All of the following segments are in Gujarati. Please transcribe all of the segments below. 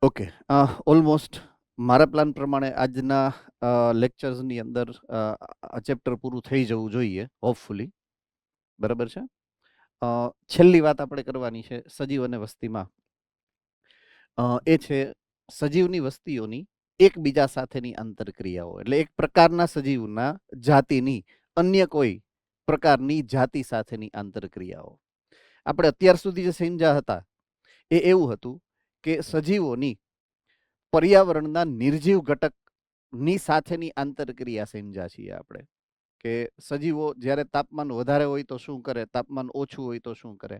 ઓકે, ઓલમોસ્ટ મારા પ્લાન પ્રમાણે આજના લેક્ચર્સની અંદર આ ચેપ્ટર પૂરું થઈ જવું જોઈએ, હોપફુલી. બરાબર છે. છેલ્લી વાત આપણે કરવાની છે સજીવ અને વસ્તીમાં. એ છે સજીવની વસ્તીઓની એકબીજા સાથેની આંતરક્રિયાઓ. એટલે એક પ્રકારના સજીવના જાતિની અન્ય કોઈ પ્રકારની જાતિ સાથેની આંતરક્રિયાઓ. આપણે અત્યાર સુધી જે સમજ્યા હતા એ એવું હતું કે સજીવોની પર્યાવરણના નિર્જીવ ઘટકની સાથેની આંતરક્રિયા સમજ્યા છીએ આપણે, કે સજીવો જ્યારે તાપમાન વધારે હોય તો શું કરે, તાપમાન ઓછું હોય તો શું કરે,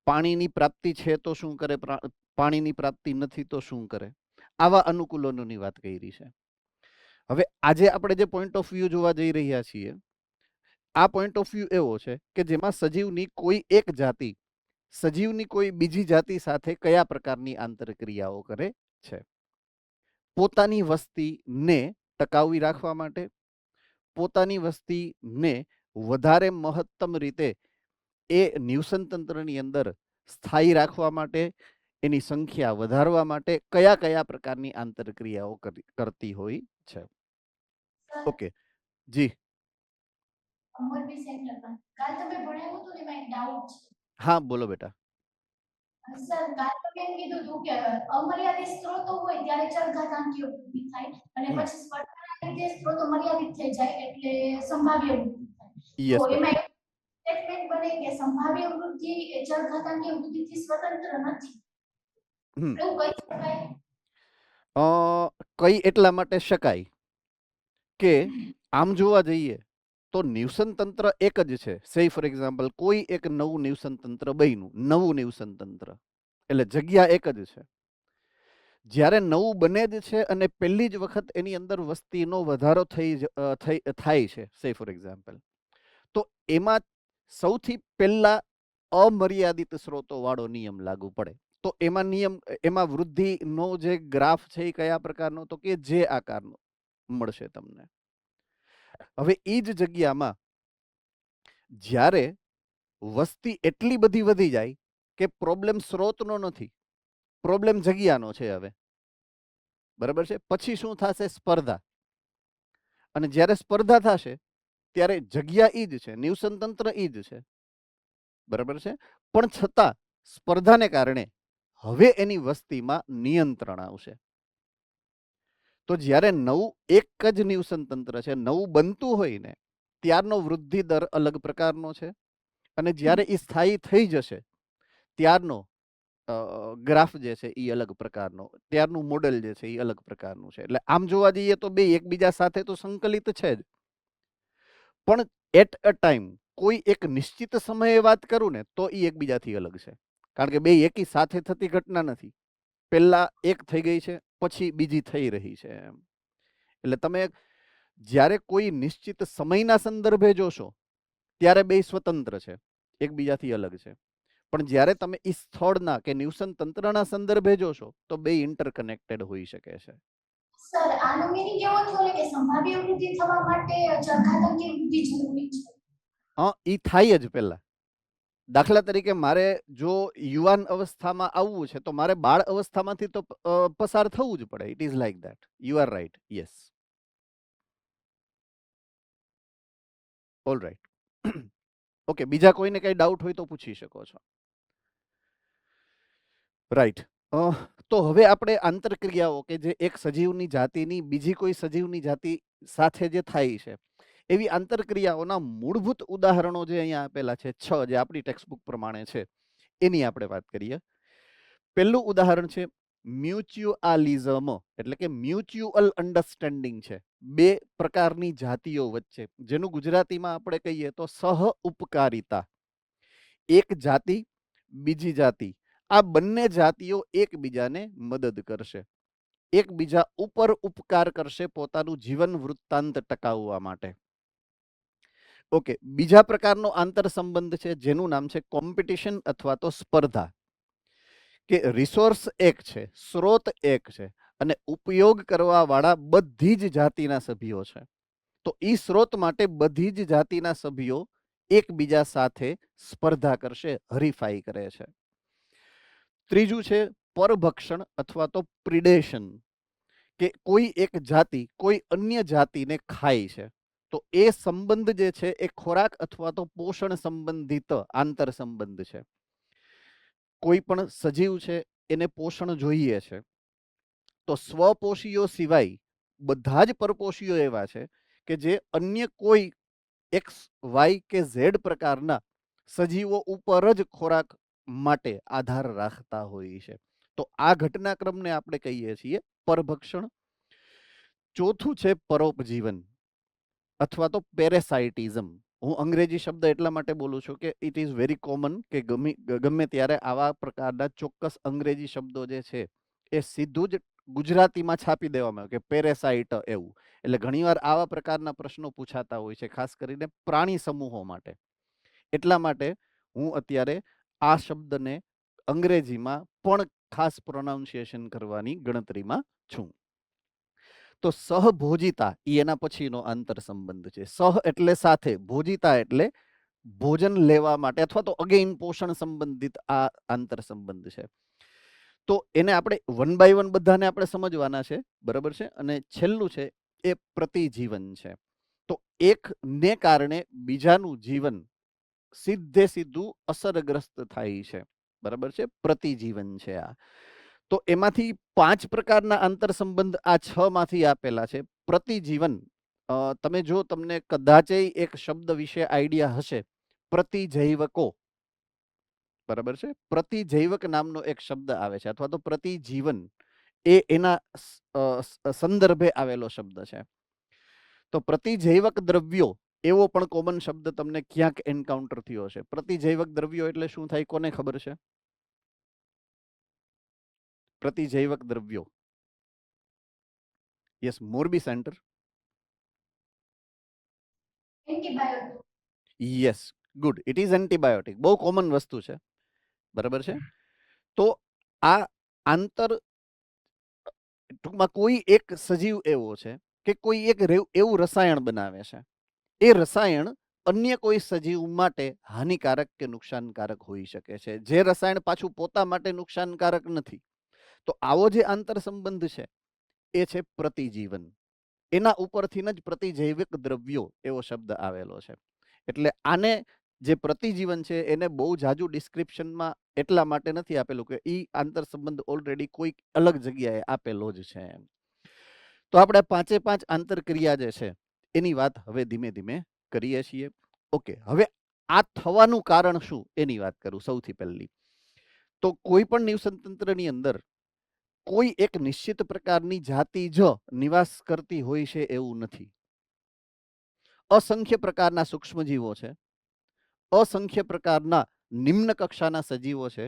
પાણીની પ્રાપ્તિ છે તો શું કરે, પાણીની પ્રાપ્તિ નથી તો શું કરે. આવા અનુકૂલનોની વાત કરી છે. હવે આજે આપણે જે પોઈન્ટ ઓફ વ્યૂ જોવા જઈ રહ્યા છીએ, આ પોઈન્ટ ઓફ વ્યૂ એવો છે કે જેમાં સજીવની કોઈ એક જાતિ સજીવની કોઈ બીજી જાતિ સાથે કયા પ્રકારની આંતરક્રિયાઓ કરે છે. પોતાની વસ્તીને ટકાવી રાખવા માટે, પોતાની વસ્તીને વધારે મહત્તમ રીતે એ નિવસન તંત્રની અંદર સ્થાયી રાખવા માટે, એની સંખ્યા વધારવા માટે કયા કયા પ્રકારની આંતરક્રિયાઓ કરતી હોય છે. ઓકે જી. હા બોલો બેટા. સર, કાલ તમે એમ કીધું હતું કે અમર્યાદિત સ્ત્રોતો હોય ત્યારે ચરઘાતાંકીય વૃદ્ધિ થાય અને પછી સ્પર્ધાના લીધે સ્ત્રોતો મર્યાદિત થઈ જાય એટલે સંભાવ્ય વૃદ્ધિ થાય. યસ તો બેટા. એમાં સ્ટેટમેન્ટ બને કે સંભાવ્ય વૃદ્ધિ એ ચરઘાતાંકીય વૃદ્ધિથી સ્વતંત્ર નથી. એવું કહી શકાય? કઈ એટલા માટે શકાય કે આમ જોવા જઈએ તો નિવસન તંત્ર એક જ છે. સે ફોર એક્ઝામ્પલ કોઈ એક નવું નિવસન તંત્ર બન્યું, નવું નિવસન તંત્ર એટલે જગ્યા એક જ છે. જ્યારે નવું બને જ છે અને પહેલી જ વખત એની અંદર વસ્તીનો વધારો થાય છે, સે ફોર એક્ઝામ્પલ, તો એમાં સૌથી પહેલા અમર્યાદિત સ્ત્રોતો વાળો નિયમ લાગુ પડે. તો એમાં વૃદ્ધિનો જે ગ્રાફ છે એ કયા પ્રકારનો, તો કે જે આકારનો મળશે તમને. હવે એ જ જગ્યામાં જ્યારે વસ્તી એટલી બધી વધી જાય કે પ્રોબ્લેમ સ્ત્રોતનો નથી, પ્રોબ્લેમ જગ્યાનો છે હવે, બરાબર છે, પછી શું થશે? સ્પર્ધા. અને જ્યારે સ્પર્ધા થશે ત્યારે જગ્યા ઈ જ છે, નિવસન તંત્ર ઈ જ છે, બરાબર છે, પણ છતાં સ્પર્ધાને કારણે હવે એની વસ્તીમાં નિયંત્રણ આવશે. તો જ્યારે નવું એક જ નિવસન તંત્ર છે, નવું બનતું હોય ને, ત્યારનો વૃદ્ધિ દર અલગ પ્રકારનો છે, અને જ્યારે એ સ્થાયી થઈ જશે ત્યારનો ગ્રાફ જે છે એ અલગ પ્રકારનો, ત્યારનું મોડેલ જે છે એ અલગ પ્રકારનું છે. એટલે આમ જોવા જઈએ તો બે એકબીજા સાથે તો સંકલિત છે જ, પણ એટ અ ટાઈમ કોઈ એક નિશ્ચિત સમયે વાત કરું ને તો એ એકબીજાથી અલગ છે, કારણ કે બે એકી સાથે થતી ઘટના નથી. પહેલા એક થઈ ગઈ છે, પછી બીજી થઈ રહી છે એમ. એટલે તમે જ્યારે કોઈ નિશ્ચિત સમયના સંદર્ભે જોશો ત્યારે બે સ્વતંત્ર છે, એકબીજાથી અલગ છે. પણ જ્યારે તમે એ સ્થળના કે નિવસન તંત્રના સંદર્ભે જોશો તો બે ઇન્ટરકનેક્ટેડ હોઈ શકે છે. સર, આનો મીનિંગ એવો થયો કે સંભાવ્ય વૃદ્ધિ થવા માટે ચરઘાતાંકીય વૃદ્ધિ જરૂરી છે. ઈ થાય જ પહેલા. દાખલા તરીકે મારે જો યુવાન અવસ્થામાં આવવું છે તો મારે બાળ અવસ્થામાંથી તો પસાર થવું જ પડે. It is like that. You are right. Yes. All right. Okay, બીજા કોઈને કઈ ડાઉટ હોય તો પૂછી શકો છો. રાઈટ. તો હવે આપણે આંતરક્રિયાઓ કે જે એક સજીવની જાતિની બીજી કોઈ સજીવની જાતિ સાથે જે થાય છે એવી આંતરક્રિયાઓના મૂળભૂત ઉદાહરણો જે અહીંયા આપેલા છે 6, જે આપણી ટેક્સ્ટબુક પ્રમાણે છે, એની આપણે વાત કરીએ. પહેલું ઉદાહરણ છે મ્યુચ્યુઆલિઝમ, એટલે કે મ્યુચ્યુઅલ અન્ડરસ્ટેન્ડિંગ છે બે પ્રકારની જાતિઓ વચ્ચે, જેનું ગુજરાતીમાં આપણે કહીએ તો સહ ઉપકારિતા. એક જાતિ બીજી જાતિ, આ બંને જાતિઓ એકબીજાને મદદ કરશે, એકબીજા ઉપર ઉપકાર કરશે પોતાનું જીવન વૃત્તાંત ટકાવવા માટે. ઓકે, બીજા પ્રકારનો આંતર સંબંધ છે જેનું નામ છે કોમ્પિટિશન અથવા તો સ્પર્ધા. કે રિસોર્સ એક છે, સ્ત્રોત એક છે, અને ઉપયોગ કરવા વાળા બધી જ જાતિના સભ્યો છે. તો ઈ સ્ત્રોત માટે બધી જ જાતિના સભ્યો એકબીજા સાથે સ્પર્ધા કરશે, હરીફાઈ કરે છે. ત્રીજું છે પરભક્ષણ અથવા તો પ્રિડેશન, કે કોઈ એક જાતિ કોઈ અન્ય જાતિને ખાય છે, તો એ સંબંધ જે છે એ ખોરાક અથવા તો પોષણ સંબંધિત આંતર સંબંધ છે. કોઈ પણ સજીવ છે એને પોષણ જોઈએ છે, તો સ્વપોષીઓ સિવાય બધા જ પરપોષીઓ એવા છે કે જે અન્ય કોઈ એક્સ વાય કે ઝેડ પ્રકારના સજીવો ઉપર જ ખોરાક માટે આધાર રાખતા હોય છે. તો આ ઘટનાક્રમને આપણે કહીએ છીએ પરભક્ષણ. ચોથું છે પરોપજીવન અથવા તો પેરેસાઇટિઝમ. હું અંગ્રેજી શબ્દ એટલા માટે બોલું છું કે ઇટ ઇઝ વેરી કોમન કે ગમે ત્યારે આવા પ્રકારના ચોક્કસ અંગ્રેજી શબ્દો જે છે એ સીધું જ ગુજરાતીમાં છાપી દેવામાં આવે કે પેરેસાઇટ એવું. એટલે ઘણીવાર આવા પ્રકારના પ્રશ્નો પૂછાતા હોય છે, ખાસ કરીને પ્રાણી સમૂહો માટે. એટલા માટે હું અત્યારે આ શબ્દને અંગ્રેજીમાં પણ ખાસ પ્રોનાઉન્સિએશન કરવાની ગણતરીમાં છું. તો સહભોજિતા એ એના પછીનો આંતર સંબંધ છે. સહ એટલે સાથે, ભોજિતા એટલે ભોજન લેવા માટે અથવા તો અગેઇન પોષણ સંબંધિત આ આંતર સંબંધ છે. તો એને આપણે વન બાય વન બધાને આપણે સમજવાના છે, બરાબર છે. અને છેલ્લું છે એ પ્રતિજીવન છે. તો એકને કારણે બીજાનું જીવન સીધે સીધું અસરગ્રસ્ત થાય છે, બરાબર છે. પ્રતિજીવન છે આ. તો એમાંથી 5 પ્રકારના આંતર સંબંધ આ 6 માંથી આપેલા છે. પ્રતિજીવન, તમે જો તમને કદાચે એક શબ્દ વિશે આઈડિયા હશે, પ્રતિજૈવકો, બરાબર છે. પ્રતિજૈવક નામનો એક શબ્દ આવે છે, અથવા તો પ્રતિજીવન એ એના સંદર્ભે આવેલો શબ્દ છે. તો પ્રતિજૈવક દ્રવ્યો એવો પણ કોમન શબ્દ તમને ક્યાંક એન્કાઉન્ટર થયો હશે. પ્રતિજૈવક દ્રવ્યો એટલે શું થાય, કોને ખબર છે? પ્રતિજૈવક દ્રવ્યો. Yes, Morbi centre. Antibiotic. Yes, good, it is antibiotic. બહુ કોમન વસ્તુ છે, બરાબર છે. તો આ આંતર, ટૂંકમાં કોઈ એક સજીવ એવો છે કે કોઈ એક એવું રસાયણ બનાવે છે, એ રસાયણ અન્ય કોઈ સજીવ માટે હાનિકારક કે નુકસાનકારક હોઈ શકે છે, જે રસાયણ પાછું પોતા માટે નુકસાનકારક નથી. તો આવો જે આંતર સંબંધ છે એ છે પ્રતિજીવન. એના ઉપરથી જ પ્રતિજૈવિક દ્રવ્યો એવો શબ્દ આવેલો છે. એટલે આને જે પ્રતિજીવન છે એને બહુ જાજુ ડિસ્ક્રિપ્શનમાં એટલા માટે નથી આપેલું કે ઈ આંતર સંબંધ ઓલરેડી કોઈ અલગ જગ્યાએ આપેલો જ છે. તો આપણે 5 આંતરક્રિયા જે છે એની વાત હવે ધીમે ધીમે કરીએ છીએ. ઓકે, હવે આ થવાનું કારણ શું એની વાત કરું સૌથી પહેલી. તો કોઈ પણ નિવસન તંત્રની અંદર કોઈ એક નિશ્ચિત પ્રકારની જાતિ જ નિવાસ કરતી હોય છે એવું નથી. અસંખ્ય પ્રકારના સૂક્ષ્મજીવો છે, અસંખ્ય પ્રકારના નિમ્ન કક્ષાના સજીવો છે,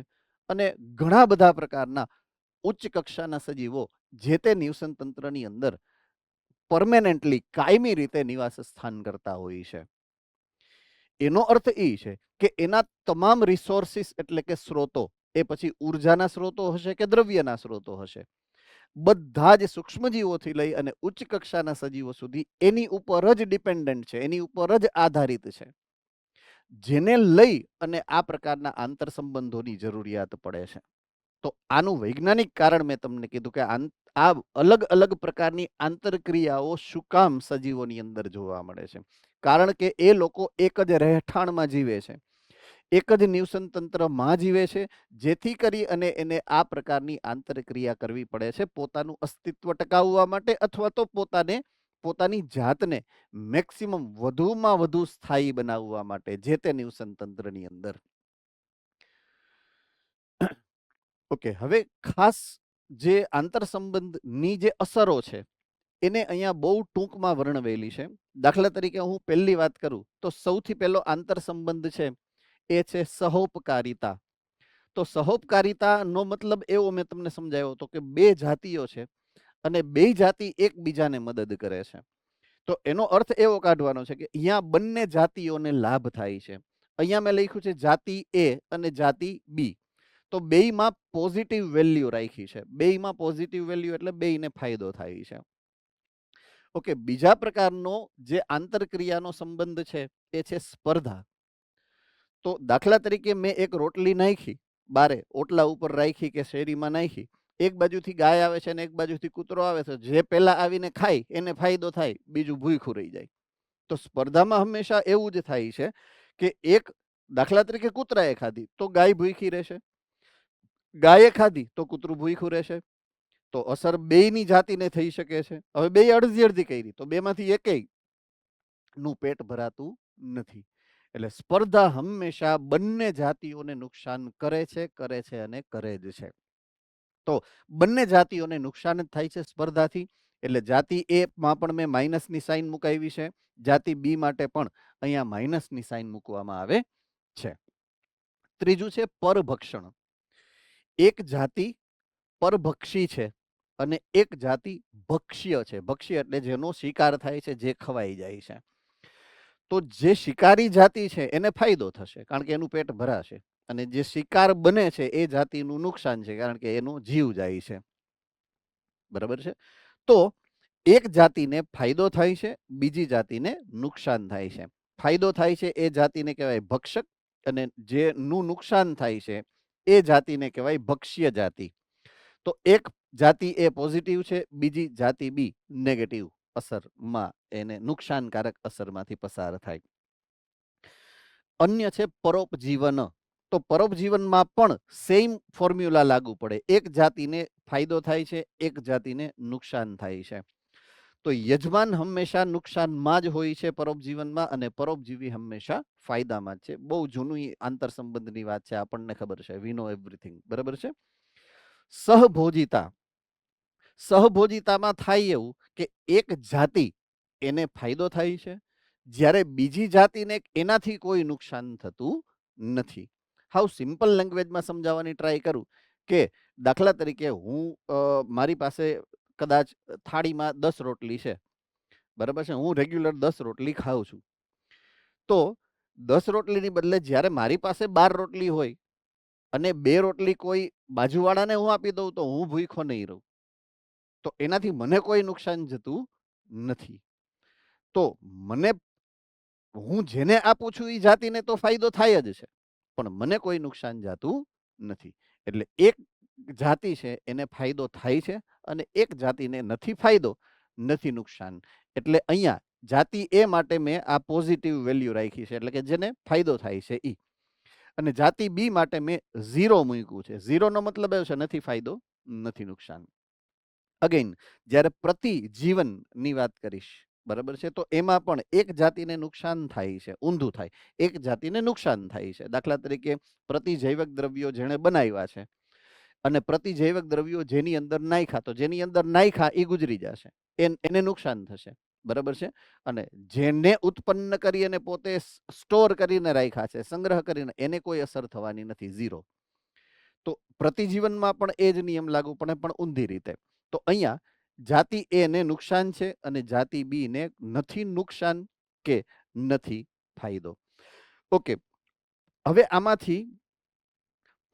અને ઘણા બધા પ્રકારના ઉચ્ચ કક્ષાના સજીવો જે તે નિવસન તંત્રની અંદર પરમેનન્ટલી કાયમી રીતે નિવાસ સ્થાન કરતા હોય છે. એનો અર્થ એ છે કે એના તમામ રિસોર્સિસ એટલે કે સ્ત્રોતો, એ પછી ઉર્જાના સ્ત્રોતો હશે કે દ્રવ્યના સ્ત્રોતો હશે, બધા જ સૂક્ષ્મજીવોથી લઈ અને ઉચ્ચ કક્ષાના સજીવો સુધી એની ઉપર જ ડિપેન્ડન્ટ છે, એની ઉપર જ આધારિત છે, જેને લઈ અને આ પ્રકારના આંતર સંબંધોની જરૂરિયાત પડે છે. તો આનું વૈજ્ઞાનિક કારણ મેં તમને કીધું કે આ અલગ અલગ પ્રકારની આંતરક્રિયાઓ શું કામ સજીવોની અંદર જોવા મળે છે. કારણ કે એ લોકો એક જ રહેઠાણમાં જીવે છે, એક જ નિવસન તંત્રમાં જીવે છે, જેથી કરી અને એને આ પ્રકારની આંતરક્રિયા કરવી પડે છે પોતાનું અસ્તિત્વ ટકાવવા માટે, અથવા તો પોતાની જાતને મેક્સિમમ વધુમાં વધુ સ્થાયી બનાવવા માટે જે તે નિવસન તંત્રની અંદર. ઓકે, હવે ખાસ જે આંતર સંબંધની જે અસરો છે એને અહીંયા બહુ ટૂંકમાં વર્ણવેલી છે. દાખલા તરીકે હું પહેલી વાત કરું તો સૌથી પહેલો આંતર સંબંધ છે એ છે સહોપકારિતા. તો સહોપકારિતાનો મતલબ એવો મેં તમને સમજાવ્યો હતો કે બે જાતિઓ છે અને બે જાતિ એકબીજાને મદદ કરે છે. તો એનો અર્થ એવો કાઢવાનો છે કે અહીંયા બંને જાતિઓને લાભ થાય છે. અહીંયા મેં લખ્યું છે જાતિ એ અને જાતિ બી. તો બેયમાં પોઝિટિવ વેલ્યુ રાખી છે. બેયમાં પોઝિટિવ વેલ્યુ એટલે બેયને ફાયદો થાય છે. ઓકે, બીજા પ્રકારનો જે આંતરક્રિયાનો સંબંધ છે એ છે સ્પર્ધા. તો દાખલા તરીકે મેં એક રોટલી નાખી બારે ઓટલા ઉપર રાખી કે શેરીમાં નાખી, એક બાજુથી ગાય આવે છે અને એક બાજુથી કૂતરો આવે છે, જે પહેલા આવીને ખાય એને ફાયદો થાય, બીજું ભૂખ્યું રહી જાય. તો સ્પર્ધામાં હંમેશા એવું જ થાય છે કે એક દાખલા તરીકે કૂતરાએ ખાધી તો ગાય ભૂખી રહેશે, ગાયે ખાધી તો કૂતરું ભૂખ્યું રહેશે. તો અસર બેયની જાતિને થઈ શકે છે. હવે બે અડધી અડધી કરી તો બેમાંથી એકેય નું પેટ ભરાતું નથી. એટલે સ્પર્ધા હંમેશા બંને જાતિઓને નુકસાન કરે છે અને કરે જ છે. તો બંને જાતિઓને નુકસાન જ થાય છે સ્પર્ધાથી. એટલે જાતિ એ માં પણ મેં માઇનસની સાઇન મુકાવી છે, જાતિ બી માટે પણ અહીંયા માઇનસની સાઇન મૂકવામાં આવે છે. ત્રીજું છે પરભક્ષણ. એક જાતિ પરભક્ષી છે અને એક જાતિ ભક્ષ્ય છે. ભક્ષ્ય એટલે જેનો શિકાર થાય છે, જે ખવાઈ જાય છે. તો જે શિકારી જાતિ છે એને ફાયદો થશે કારણ કે એનું પેટ ભરાશે, અને જે શિકાર બને છે એ જાતિનું નુકસાન છે કારણ કે એનો જીવ જાય છે. બરાબર છે. તો એક જાતિને ફાયદો થાય છે, બીજી જાતિને નુકસાન થાય છે. ફાયદો થાય છે એ જાતિને કહેવાય ભક્ષક, અને જેનું નુકસાન થાય છે એ જાતિને કહેવાય ભક્ષ્ય જાતિ. તો એક જાતિ એ પોઝિટિવ છે, બીજી જાતિ બી નેગેટિવ અસરમાં, એને નુકસાનકારક અસરમાંથી પસાર થાય. અન્ય છે પરોપજીવન. તો પરોપજીવનમાં પણ સેમ ફોર્મ્યુલા લાગુ પડે. એક જાતિને ફાયદો થાય છે, એક જાતિને નુકસાન થાય છે. તો યજમાન હંમેશા નુકસાનમાં જ હોય છે પરોપજીવનમાં, અને પરોપજીવી હંમેશા ફાયદામાં જ છે. બહુ જૂની આંતર સંબંધની વાત છે, આપણને ખબર છે, વી નો એવરીથિંગ. બરાબર છે. સહભોજિતા. સહભોજિતામાં થાય એવું કે એક જાતિ એને ફાયદો થાય છે, જ્યારે બીજી જાતિને એનાથી કોઈ નુકસાન થતું નથી. હાવ સિમ્પલ લેંગ્વેજમાં સમજાવવાની ટ્રાય કરું કે દાખલા તરીકે હું મારી પાસે કદાચ થાળીમાં 10 રોટલી છે, બરાબર છે, હું રેગ્યુલર 10 રોટલી ખાઉં છું. તો 10 રોટલીની બદલે જ્યારે મારી પાસે 12 રોટલી હોય અને 2 રોટલી કોઈ બાજુવાળાને હું આપી દઉં તો હું ભૂખ્યો નહીં રહું. તો એનાથી મને કોઈ નુકસાન જતું નથી. તો મને, હું જેને આપું છું એ જાતિને તો ફાયદો થાય જ છે, પણ મને કોઈ નુકસાન જાતું નથી. એટલે એક જાતિ છે એને ફાયદો થાય છે અને એક જાતિને નથી ફાયદો, નથી નુકસાન. એટલે અહીંયા જાતિ એ માટે મેં આ પોઝિટિવ વેલ્યુ રાખી છે, એટલે કે જેને ફાયદો થાય છે ઈ. અને જાતિ બી માટે મેં 0 મૂક્યું છે. 0 નો મતલબ એવો છે નથી ફાયદો, નથી નુકસાન. અગેન જ્યારે પ્રતિજીવનની વાત કરીશ, બરાબર છે, તો એમાં પણ એક જાતિને નુકસાન થાય છે, ઊંધું થાય, એક જાતિને નુકસાન થાય છે. દાખલા તરીકે પ્રતિજૈવક દ્રવ્યો જેણે બનાવ્યા છે અને પ્રતિજૈવક દ્રવ્યો જેની અંદર નાખ્યા, તો જેની અંદર નાખ્યા એ ગુજરી જશે, એને નુકસાન થશે. બરાબર છે. અને જેને ઉત્પન્ન કરી અને પોતે સ્ટોર કરીને રાખ્યા છે, સંગ્રહ કરીને, એને કોઈ અસર થવાની નથી, 0. તો પ્રતિજીવનમાં પણ એ જ નિયમ લાગુ પડે, પણ ઊંધી રીતે. તો અહીંયા જાતિ એ ને નુકસાન છે અને જાતિ બી ને નથી નુકસાન કે નથી ફાયદો. ઓકે, હવે આમાંથી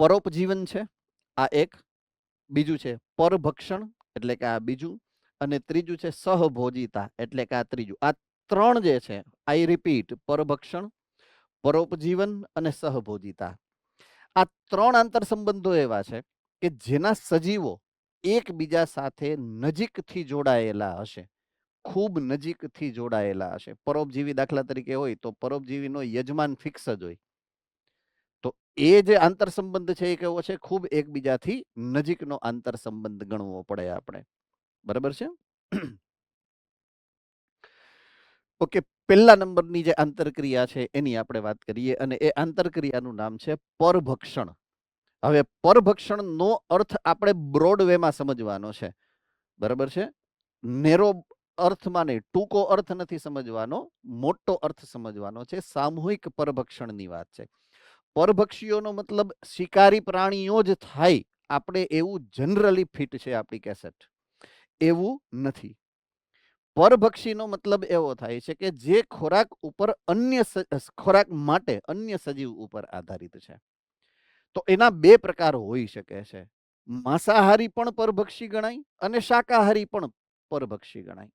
પરોપજીવન છે આ એક, બીજું છે પરભક્ષણ એટલે કે આ બીજું, અને ત્રીજું છે સહભોજિતા એટલે કે આ ત્રીજું. આ 3 જે છે, આઈ રિપીટ, પરભક્ષણ, પરોપજીવન અને સહભોજિતા. આ 3 આંતર સંબંધો એવા છે કે જેના સજીવો એકબીજા સાથે નજીકથી જોડાયેલા હશે, ખૂબ નજીકથી જોડાયેલા હશે. પરોપજીવી દાખલા તરીકે હોય તો પરોપજીવીનો યજમાન ફિક્સ જ હોય. તો એ જે આંતર સંબંધ છે એ કેવો છે, ખૂબ એકબીજાથી નજીકનો આંતર સંબંધ ગણવો પડે આપણે. બરાબર છે. ઓકે, પહેલા નંબરની જે આંતરક્રિયા છે એની આપણે વાત કરીએ, અને એ આંતરક્રિયાનું નામ છે પરભક્ષણ. હવે પરભક્ષણનો અર્થ આપણે બ્રોડ વેમાં સમજવાનો છે. બરાબર છે. નેરો અર્થમાં નહીં, ટૂંકો અર્થ નથી સમજવાનો, મોટો અર્થ સમજવાનો છે. સામૂહિક પરભક્ષણની વાત છે. પરભક્ષીઓનો મતલબ શિકારી પ્રાણીઓ જ થાય, આપણે એવું જનરલી ફિટ છે આપણી કેસેટ, એવું નથી. પરભક્ષીનો મતલબ એવો થાય છે કે જે ખોરાક ઉપર ખોરાક માટે અન્ય સજીવ ઉપર આધારિત છે. તો એના 2 પ્રકાર હોઈ શકે છે. માંસાહારી પણ પરભક્ષી ગણાય અને શાકાહારી પણ પરભક્ષી ગણાય.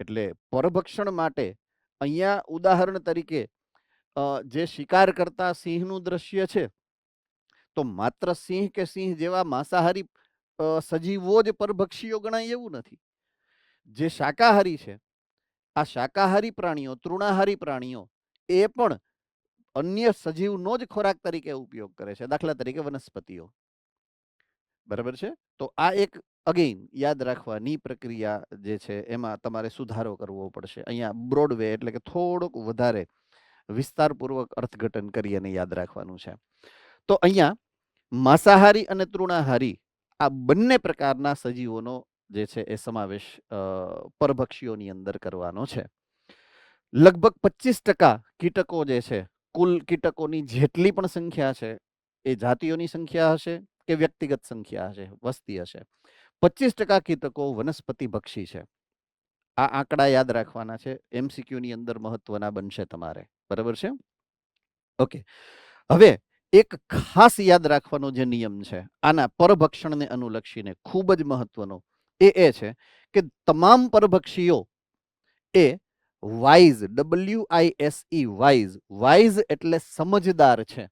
એટલે પરભક્ષણ માટે અહીંયા ઉદાહરણ તરીકે જે શિકાર કરતા સિંહનું દ્રશ્ય છે, તો માત્ર સિંહ કે સિંહ જેવા માંસાહારી સજીવો જ પરભક્ષીઓ ગણાય એવું નથી. જે શાકાહારી છે, આ શાકાહારી પ્રાણીઓ, તૃણાહારી પ્રાણીઓ એ પણ અન્ય સજીવનો જ ખોરાક તરીકે ઉપયોગ કરે છે. દાખલા તરીકે વનસ્પતિઓ. બરાબર છે? તો આ એક અગેઇન યાદ રાખવાની પ્રક્રિયા જે છે એમાં તમારે સુધારો કરવો પડશે. અહીંયા બ્રોડવે એટલે કે થોડુંક વધારે વિસ્તારપૂર્વક અર્થઘટન કરી અને યાદ રાખવાનું છે. તો અહીંયા માંસાહારી અને તૃણાહારી આ બંને પ્રકારના સજીવોનો જે છે એ સમાવેશ પરભક્ષીઓની અંદર કરવાનો છે. લગભગ 25% કીટકો જે છે, કુલ કીટકોની જેટલી પણ સંખ્યા છે એ જાતિઓની સંખ્યા હશે કે વ્યક્તિગત સંખ્યા હશે, વસ્તી હશે, 25% કીટકો વનસ્પતિ ભક્ષી છે. આ આંકડા યાદ રાખવાના છે. MCQ ની અંદર મહત્વના બનશે તમારે. બરાબર છે? ઓકે. હવે એક ખાસ યાદ રાખવાનો જે નિયમ છે આના પરભક્ષણને અનુલક્ષીને ખૂબ જ મહત્વનો એ છે કે તમામ પરભક્ષીઓ એ વાઇઝ, WISE, વાઇઝ, વાઇઝ એટલે સમજદાર છે.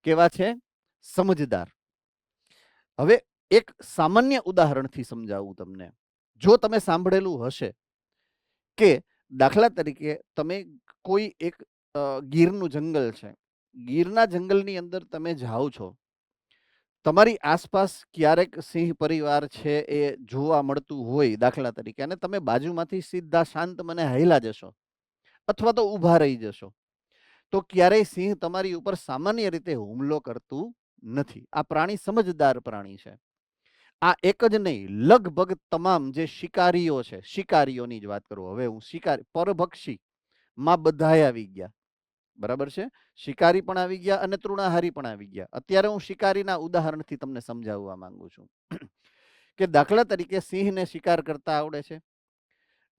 કેવા છે? સમજદાર. હવે એક સામાન્ય ઉદાહરણથી સમજાવું તમને. જો તમે સાંભળેલું હશે કે દાખલા તરીકે તમે કોઈ એક ગીરનું જંગલ છે, ગીરના જંગલની અંદર તમે જાઓ છો, તમારી આસપાસ ક્યારેક સિંહ પરિવાર છે એ જોવા મળતું હોય દાખલા તરીકે, અને તમે બાજુમાંથી સીધા શાંત મને હાલ્યા જશો અથવા તો ઊભા રહી જશો, તો ક્યારેય સિંહ તમારી ઉપર સામાન્ય રીતે હુમલો કરતું નથી. આ પ્રાણી સમજદાર પ્રાણી છે. આ એક જ નહીં, લગભગ તમામ જે શિકારીઓ છે, શિકારીઓની જ વાત કરું હવે હું, શિકારી પરભક્ષી માં બધાય આવી ગયા. બરાબર છે? શિકારી પણ આવી ગયા અને તૃણાહારી પણ આવી ગયા. અત્યારે હું શિકારીના ઉદાહરણથી તમને સમજાવવા માંગુ છું કે દાખલા તરીકે સિંહને શિકાર કરતા આવડે છે,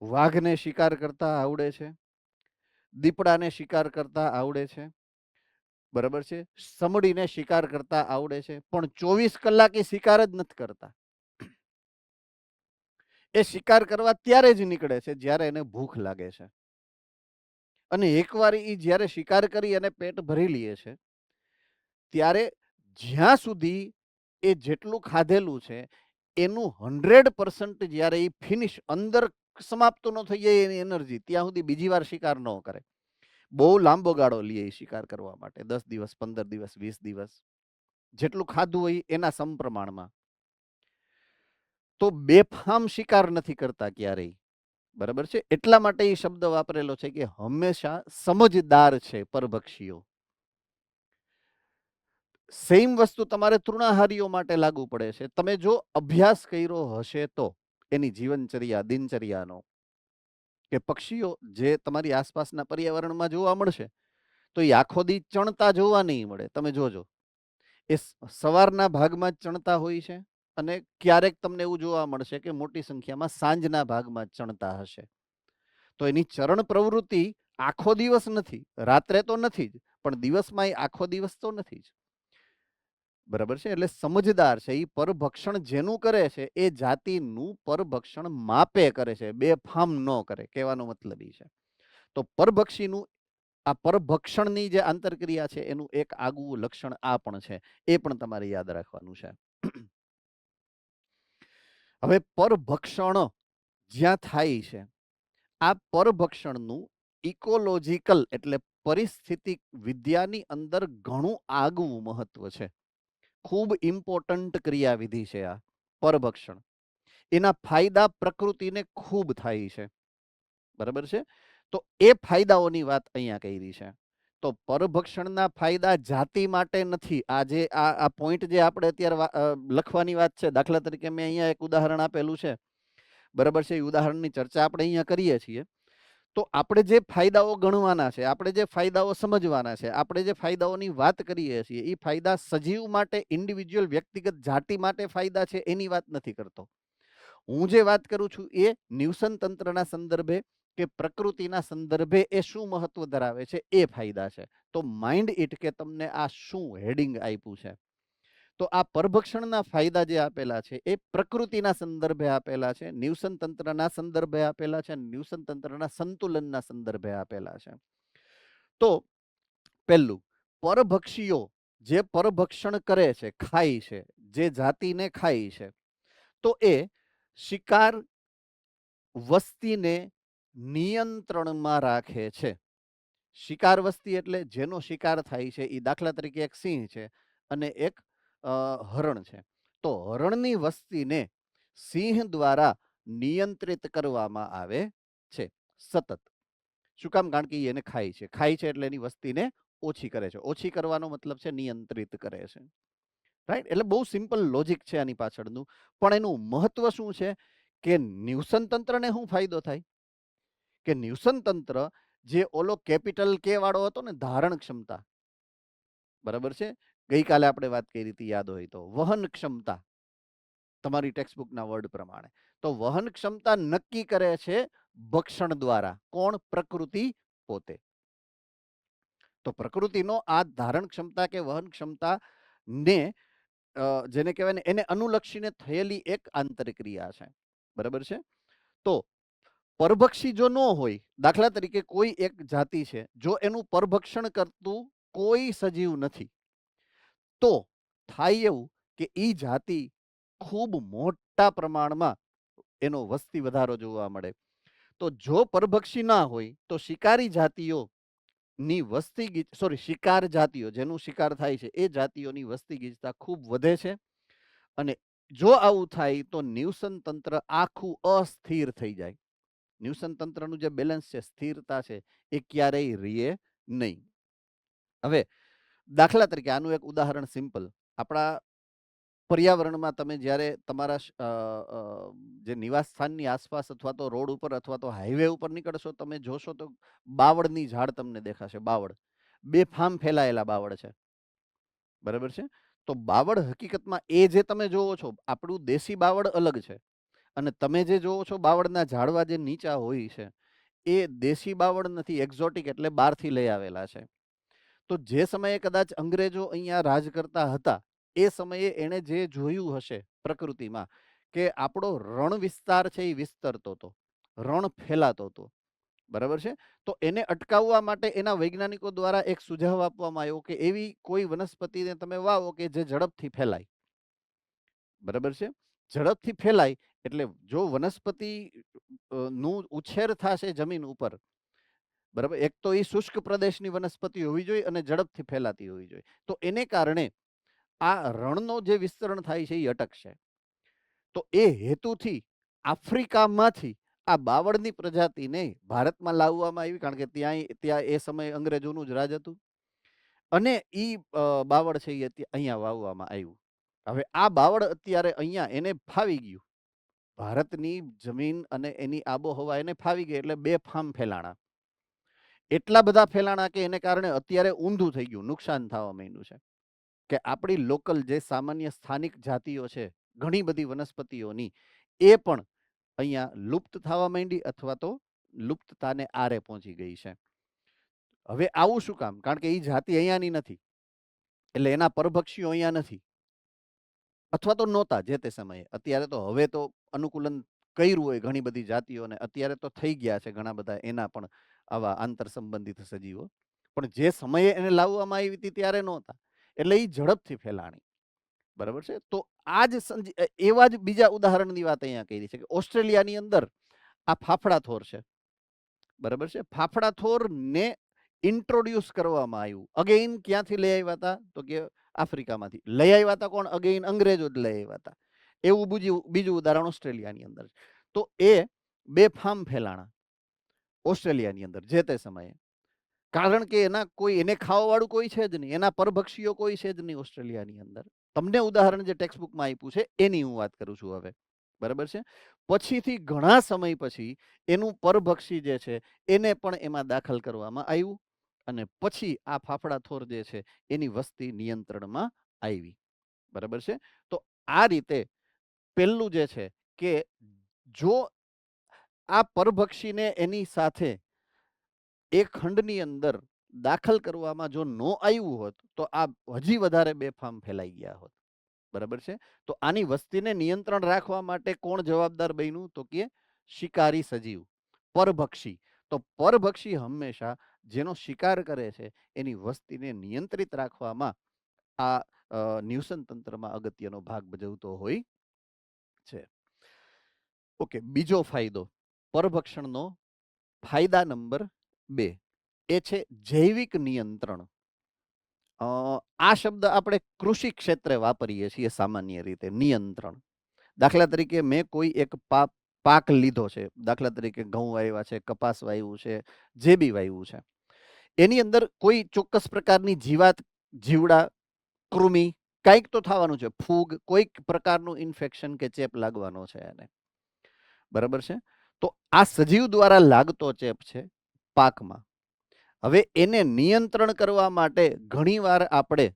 વાઘને શિકાર કરતા આવડે છે, દીપડાને શિકાર કરતા આવડે છે. બરાબર છે? સમડીને શિકાર કરતા આવડે છે, પણ 24 કલાક એ શિકાર જ નથી કરતા. એ શિકાર કરવા ત્યારે જ નીકળે છે જ્યારે એને ભૂખ લાગે છે. અને એકવાર એ જ્યારે શિકાર કરી અને પેટ ભરી લે છે ત્યારે જ્યાં સુધી એ જેટલું ખાધેલું છે એનું 100% જ્યારે એ ફિનિશ અંદર સમાપ્ત ન થઈ જાય એની એનર્જી, ત્યાં સુધી બીજી વાર શિકાર ન કરે. બહુ લાંબો ગાળો લે શિકાર કરવા માટે, 10 દિવસ, 15 દિવસ, 20 દિવસ, જેટલું ખાધું હોય એના સમપ્રમાણમાં. તો બેફામ શિકાર નથી કરતા ક્યારેય. બરાબર છે? એટલા માટે એ શબ્દ વાપરેલો છે કે હંમેશા સમજદાર છે પરભક્ષીઓ. સેમ વસ્તુ તમારે તૃણાહારીઓ માટે લાગુ પડે છે. તમે જો અભ્યાસ કર્યો હશે તો એની જીવનચર્યા, દિનચર્યાનો, કે પક્ષીઓ જે તમારી આસપાસના પર્યાવરણમાં જોવા મળશે તો એ આખો દી ચણતા જોવા નહીં મળે. તમે જોજો, એ સવારના ભાગમાં જ ચણતા હોય છે અને ક્યારેક તમને એવું જોવા મળશે કે મોટી સંખ્યામાં સાંજના ભાગમાં જ ચણતા હશે. તો એની ચરણ પ્રવૃત્તિ આખો દિવસ નથી, રાત્રે તો નથી જ, પણ દિવસમાં એ આખો દિવસ તો નથી જ. બરાબર છે? એટલે સમજદાર છે. એ પરભક્ષણ જેનું કરે છે એ જાતિનું પરભક્ષણ માપે કરે છે, બેફામ ન કરે. કહેવાનો મતલબ એ છે. તો પરભક્ષીનું આ પરભક્ષણની જે આંતરક્રિયા છે એનું એક આગવું લક્ષણ આ પણ છે. એ પણ તમારે યાદ રાખવાનું છે. હવે પરભક્ષણ જ્યાં થાય છે, આ પરભક્ષણનું ઇકોલોજીકલ એટલે પરિસ્થિતિક વિદ્યાની અંદર ઘણું આગવું મહત્વ છે. ખૂબ ઇમ્પોર્ટન્ટ ક્રિયાવિધિ છે આ પરભક્ષણ. એના ફાયદા પ્રકૃતિને ખૂબ થાય છે. બરાબર છે? તો એ ફાયદાઓની વાત અહીંયા કરી છે. તો પરભક્ષણના ફાયદા જાતિ માટે નથી. આ પોઈન્ટ જે આપણે અત્યારે લખવાની વાત છે, દાખલા તરીકે મેં અહીંયા એક ઉદાહરણ આપેલું છે. બરાબર છે? એ ઉદાહરણની ચર્ચા આપણે અહીંયા કરીએ છીએ. તો આપણે જે ફાયદાઓ ગણવાના છે, આપણે જે ફાયદાઓ સમજવાના છે, આપણે જે ફાયદાઓની વાત કરીએ છીએ, એ ફાયદા સજીવ માટે, ઇન્ડિવિજ્યુઅલ વ્યક્તિગત જાતિ માટે ફાયદા છે એની વાત નથી કરતો. હું જે વાત કરું છું એ નિવસન તંત્રના સંદર્ભે કે પ્રકૃતિના સંદર્ભે એ શું મહત્વ ધરાવે છે એ ફાયદા છે. તો માઇન્ડ ઇટ કે તમને આ શું હેડિંગ આપ્યું છે. તો આ પરભક્ષણના ફાયદા જે આપેલા છે એ પ્રકૃતિના સંદર્ભે આપેલા છે, નિવસન તંત્રના સંદર્ભે આપેલા છે, નિવસન તંત્રના સંતુલનના સંદર્ભે આપેલા છે. તો પહેલું, પરભક્ષીઓ જે પરભક્ષણ કરે છે, ખાય છે, જે જાતિને ખાય છે, તો એ શિકાર વસ્તીને નિયંત્રણમાં રાખે છે. શિકાર વસ્તી એટલે જેનો શિકાર થાય છે એ દાખલા તરીકે એક સિંહ છે અને એક હરણ છે. તો હરણની વસ્તીને સિંહ દ્વારા નિયંત્રિત કરવામાં આવે છે સતત. શું કામ? કારણ કે એને ખાય છે. ખાય છે એટલે એની વસ્તીને ઓછી કરે છે. ઓછી કરવાનો મતલબ છે નિયંત્રિત કરે છે. રાઈટ? એટલે બહુ સિમ્પલ લોજિક છે આની પાછળનું. પણ એનું મહત્વ શું છે કે નિવસન તંત્રને શું ફાયદો થાય? કે નિવસન તંત્ર જે ઓલો કેપિટલ કે વાળો હતો ને, ધારણ ક્ષમતા, બરાબર છે? ગઈકાલે આપણે વાત કરી હતી, યાદ હોય તો, વહન ક્ષમતા, તમારી ટેક્સ્ટબુકના વર્ડ પ્રમાણે. તો વહન ક્ષમતા નક્કી કરે છે ભક્ષણ દ્વારા. કોણ? પ્રકૃતિ પોતે. તો પ્રકૃતિનો આ ધારણ ક્ષમતા કે વહન ક્ષમતા ને જેને કહેવાય ને, એને અનુલક્ષીને થયેલી એક આંતરક્રિયા છે. બરાબર છે? તો પરભક્ષી જો ન હોય, દાખલા તરીકે કોઈ એક જાતિ છે, જો એનું પરભક્ષણ કરતું કોઈ સજીવ નથી, તો થાય એવું કે ઈ જાતિ ખૂબ મોટા પ્રમાણમાં એનો વસ્તી વધારો જોવા મળે. તો જો પરભક્ષી ના હોય તો શિકારી જાતિઓ ની વસ્તી શિકાર જાતિઓ, જેનું શિકાર થાય છે, એ જાતિઓની વસ્તી ગીચતા ખૂબ વધે છે. અને જો આવું થાય તો નિવસન તંત્ર આખું અસ્થિર થઈ જાય. નિવસન તંત્રનું જે બેલેન્સ છે, સ્થિરતા છે, એ ક્યારેય રહે નહીં. હવે દાખલા તરીકે આનું એક ઉદાહરણ સિમ્પલ. આપણા પર્યાવરણમાં તમે જ્યારે તમારા જે નિવાસ સ્થાનની આસપાસ અથવા તો રોડ ઉપર અથવા તો હાઈવે ઉપર નીકળશો, તમે જોશો તો બાવળની ઝાડ તમને દેખાશે. બાવળ બેફામ ફેલાયેલા બાવળ છે. બરાબર છે? તો બાવળ હકીકતમાં એ જે તમે જોવો છો, આપણું દેશી બાવળ અલગ છે અને તમે જે જોવો છો બાવળના ઝાડવા જે નીચા હોય છે, એ દેશી બાવળ નથી, એક્ઝોટિક, એટલે બહારથી લઈ આવેલા છે. તો જે સમયે કદાચ અંગ્રેજો અહીંયા રાજ કરતા હતા, એ સમયે એણે જે જોયું હશે પ્રકૃતિમાં કે આપણો રણ વિસ્તાર છે એ વિસ્તરતો હતો, રણ ફેલાતો હતો. બરાબર છે? તો એને અટકાવવા માટે એના વૈજ્ઞાનિકો દ્વારા એક સુઝાવ આપવામાં આવ્યો કે એવી કોઈ વનસ્પતિને તમે વાવો કે જે ઝડપથી ફેલાય. બરાબર છે? ઝડપથી ફેલાય એટલે જો વનસ્પતિ નું ઉછેર થશે જમીન ઉપર, બરાબર, એક તો એ શુષ્ક પ્રદેશની વનસ્પતિ હોવી જોઈએ અને ઝડપથી ફેલાતી હોવી જોઈએ. તો એને કારણે આ રણનો જે વિસ્તરણ થાય છે એ અટકશે. તો એ હેતુથી આફ્રિકામાંથી આ બાવળની પ્રજાતિને ભારતમાં લાવવામાં આવી, કારણ કે ત્યાં એ સમયે અંગ્રેજોનું જ રાજ હતું. અને ઈ બાવળ છે એ અહીંયા વાવવામાં આવ્યું. હવે આ બાવળ અત્યારે અહીંયા એને ફાવી ગયું. ભારતની જમીન અને એની આબોહવા એને ફાવી ગઈ એટલે બેફામ ફેલાણા. એટલા બધા ફેલાણા કે એને કારણે અત્યારે ઊંધું થઈ ગયું, નુકસાન થવા માંડ્યું છે. કે આપણી લોકલ જે સામાન્ય સ્થાનિક જાતિઓ છે, ઘણી બધી વનસ્પતિઓની, એ પણ અહીંયા લુપ્ત થવા માંડી અથવા તો લુપ્તતાને આરે પહોંચી ગઈ છે. હવે આવું શું કામ? કારણ કે એ જાતિ અહીંયાની નથી, એટલે એના પરભક્ષીઓ અહીંયા નથી અથવા તો નહોતા જે તે સમયે. અત્યારે તો હવે તો અનુકૂલન કર્યું હોય ઘણી બધી જાતિઓને, અત્યારે તો થઈ ગયા છે ઘણા બધા એના પણ આવા આંતર સંબંધિત સજીવો. પણ જે સમયે એને લાવવામાં આવી હતી ત્યારે નહોતા, એટલે એ ઝડપથી ફેલાણી. બરાબર છે? તો આ જ એવા જ બીજા ઉદાહરણની વાત અહીંયા કરી છે કે ઓસ્ટ્રેલિયાની અંદર આ ફાફડા થોર છે. બરાબર છે? ફાફડા થોરને ઇન્ટ્રોડ્યુસ કરવામાં આવ્યું. અગેઇન ક્યાંથી લઈ આવ્યા હતા? તો કે આફ્રિકામાંથી. લઈ આવ્યા હતા કોણ? અગેઇન અંગ્રેજો જ લઈ આવ્યા હતા. એવું બીજું ઉદાહરણ ઓસ્ટ્રેલિયાની અંદર. તો એ બેફામ ફેલાણા ઓસ્ટ્રેલિયાની અંદર જે તે સમયે. કારણ કે એને ખાવા વાળું કોઈ છે જ નહીં, એના પરભક્ષીઓ કોઈ છે જ નહીં ઓસ્ટ્રેલિયાની અંદર. તમને ઉદાહરણ જે ટેક્સ્ટબુકમાં આપ્યું છે એની હું વાત કરું છું હવે. બરાબર છે? પછીથી ઘણા સમય પછી એનું પરભક્ષી જે છે એને પણ એમાં દાખલ કરવામાં આવ્યું અને પછી આ ફાફડા થોર જે છે એની વસ્તી નિયંત્રણમાં આવી. બરાબર છે? તો આ રીતે પહેલું જે છે કે જો આ પરભક્ષીને એની સાથે એ ખંડની અંદર દાખલ કરવામાં જો ન આવ્યું હોત તો આ હજી વધારે બેફામ ફેલાઈ ગયા હોત. બરાબર છે? તો આની વસ્તીને નિયંત્રણ રાખવા માટે કોણ જવાબદાર બન્યું? તો કે શિકારી સજીવ, પરભક્ષી. તો પરભક્ષી હંમેશા જેનો શિકાર કરે છે એની વસ્તીને નિયંત્રિત રાખવામાં આ ન્યુસન તંત્રમાં અગત્યનો ભાગ ભજવતો હોય છે. ઓકે, બીજો ફાયદો પરભક્ષણનો ફાયદા નંબર 2 એ છે જૈવિક નિયંત્રણ. આ શબ્દ આપણે કૃષિ ક્ષેત્રે વાપરીએ છીએ સામાન્ય રીતે, નિયંત્રણ. દાખલા તરીકે મેં કોઈ એક પાક લીધો છે, દાખલા તરીકે ઘઉં વાવ્યા છે, કપાસ વાવ્યું છે, જે બી વાવ્યું છે, એની અંદર કોઈ ચોક્કસ પ્રકારની જીવાત, જીવડા, કૃમિ કંઈક તો થવાનું છે, ફૂગ, કોઈક પ્રકારનું ઇન્ફેક્શન કે ચેપ લાગવાનો છે એને, બરાબર છે. તો આ સજીવ દ્વારા લાગતો ચેપ છે પાકમાં. હવે એને નિયંત્રણ કરવા માટે ઘણીવાર આપણે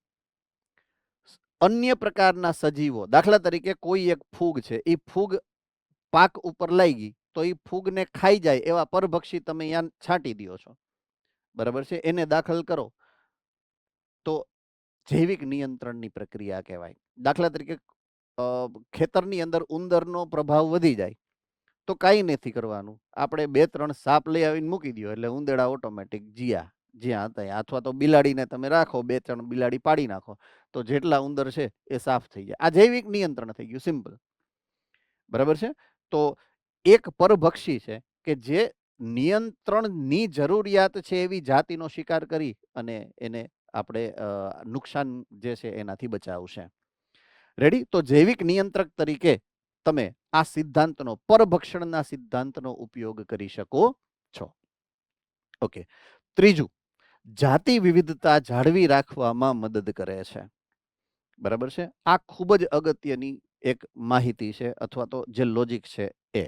અન્ય પ્રકારના સજીવો, દાખલા તરીકે કોઈ એક ફૂગ છે, એ ફૂગ પાક ઉપર લાગી તો એ ફૂગને ખાઈ જાય એવા પરભક્ષી તમે અહીંયા છાંટી દો છો, બરાબર છે, એને દાખલ કરો તો જૈવિક નિયંત્રણની પ્રક્રિયા કહેવાય. દાખલા તરીકે ખેતરની અંદર ઉંદરનો પ્રભાવ વધી જાય તો કાંઈ નથી કરવાનું, આપણે 2-3 સાપ લઈ આવીને મૂકી દો એટલે ઉંદરડા ઓટોમેટિક જ્યાં હતા, અથવા તો બિલાડીને તમે રાખો, 2-3 બિલાડી પાડી નાખો તો જેટલા ઉંદર છે એ સાફ થઈ જાય. આ જૈવિક નિયંત્રણ થઈ ગયું, સિમ્પલ, બરાબર છે. તો એક પરભક્ષી છે કે જે નિયંત્રણની જરૂરિયાત છે એવી જાતિનો શિકાર કરી અને એને આપણે નુકસાન જે છે એનાથી બચાવશે. રેડી? તો જૈવિક નિયંત્રક તરીકે તમે આ સિદ્ધાંતનો, પરભક્ષણના સિદ્ધાંતનો ઉપયોગ કરી શકો છો. ઓકે, ત્રીજું, જાતિ વિવિધતા જાળવી રાખવામાં મદદ કરે છે, બરાબર છે. આ ખૂબ જ અગત્યની એક માહિતી છે, અથવા તો જે લોજિક છે એ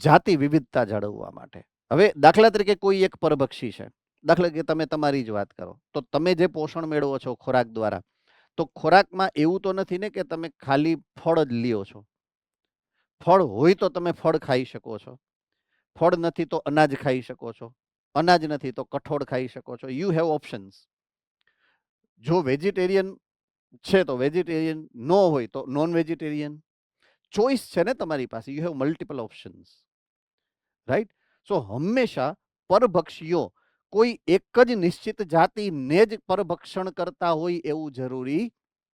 જાતિ વિવિધતા જાળવવા માટે. હવે દાખલા તરીકે કોઈ એક પરભક્ષી છે, દાખલા તરીકે તમે તમારી જ વાત કરો, તો તમે જે પોષણ મેળવો છો ખોરાક દ્વારા, તો ખોરાકમાં એવું તો નથી ને કે તમે ખાલી ફળ જ લ્યો છો. ફળ હોય તો તમે ફળ ખાઈ શકો છો, ફળ નથી તો અનાજ ખાઈ શકો છો, અનાજ નથી તો કઠોળ ખાઈ શકો છો. You have options. જો વેજીટેરિયન છે તો વેજીટેરિયન, નો હોય તો નોન વેજીટેરિયન. ચોઈસ છે ને તમારી પાસે, you have multiple options, right? So હંમેશા પરભક્ષીઓ કોઈ એક જ નિશ્ચિત જાતિને જ પરભક્ષણ કરતા હોય એવું જરૂરી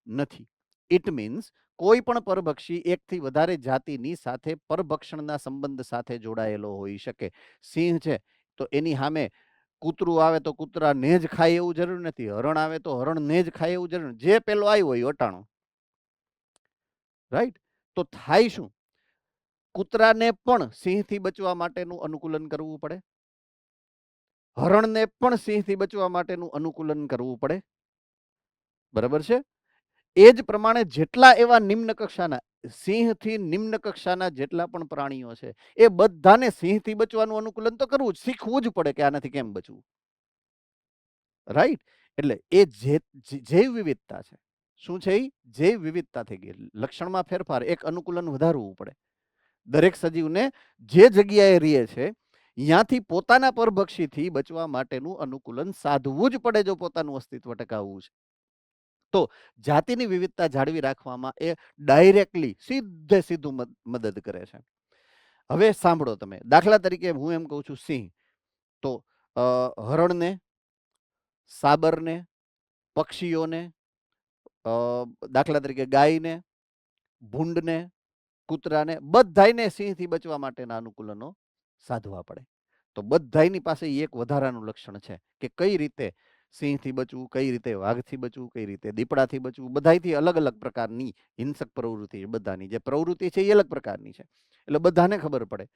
નથી. ઇટ મીન્સ કોઈ પણ પરભક્ષી એકથી વધારે જાતિની સાથે પરભક્ષણના સંબંધ સાથે જોડાયેલો હોઈ શકે. સિંહ છે તો એની સામે કૂતરું આવે તો કૂતરાને જ ખાય એવું જરૂર નથી, હરણ આવે તો હરણને જ ખાય એવું જરૂર નથી, જે પેલો આવ્યો હોય અટાણો, રાઈટ? તો થાય શું, કૂતરાને પણ સિંહથી બચવા માટેનું અનુકૂલન કરવું પડે, હરણને પણ સિંહથી બચવા માટેનું અનુકૂલન કરવું પડે, બરાબર છે. એ જ પ્રમાણે જેટલા એવા નિમ્ન કક્ષાના, સિંહથી નિમ્ન કક્ષાના જેટલા પણ પ્રાણીઓ છે એ બધાને સિંહથી બચવાનું અનુકૂલન તો કરવું જ, શીખવું જ પડે કે આનાથી કેમ બચવું, રાઈટ? એટલે એ જૈવ વિવિધતા છે. શું છે? એ જૈવ વિવિધતા થઈ ગઈ, લક્ષણમાં ફેરફાર, એક અનુકૂલન વધારવું પડે. દરેક સજીવને જે જગ્યાએ રહે છે ત્યાંથી પોતાના પરભક્ષીથી બચવા માટેનું અનુકૂલન સાધવું જ પડે જો પોતાનું અસ્તિત્વ ટકાવવું છે. તો જાતિની વિવિધતા જાળવી રાખવામાં એ ડાયરેક્ટલી સીધું મદદ કરે છે. હવે સાંભળો તમે, દાખલા તરીકે હું એમ કહું છું સિંહ, તો હરણને, સાબરને, પક્ષીઓને, દાખલા તરીકે ગાયને, ભૂંડને, કૂતરાને, બધાયને સિંહથી બચવા માટેના અનુકૂલનો સાધવા પડે. તો બધાયની પાસે એક વધારાનું લક્ષણ છે કે કઈ રીતે સિંહથી બચવું, કઈ રીતે વાઘથી બચવું, કઈ રીતે દીપડાથી બચવું. બધાયથી અલગ અલગ પ્રકારની હિંસક પ્રવૃત્તિ, બધાની જે પ્રવૃત્તિ છે એ અલગ પ્રકારની છે, એટલે બધાને ખબર પડે,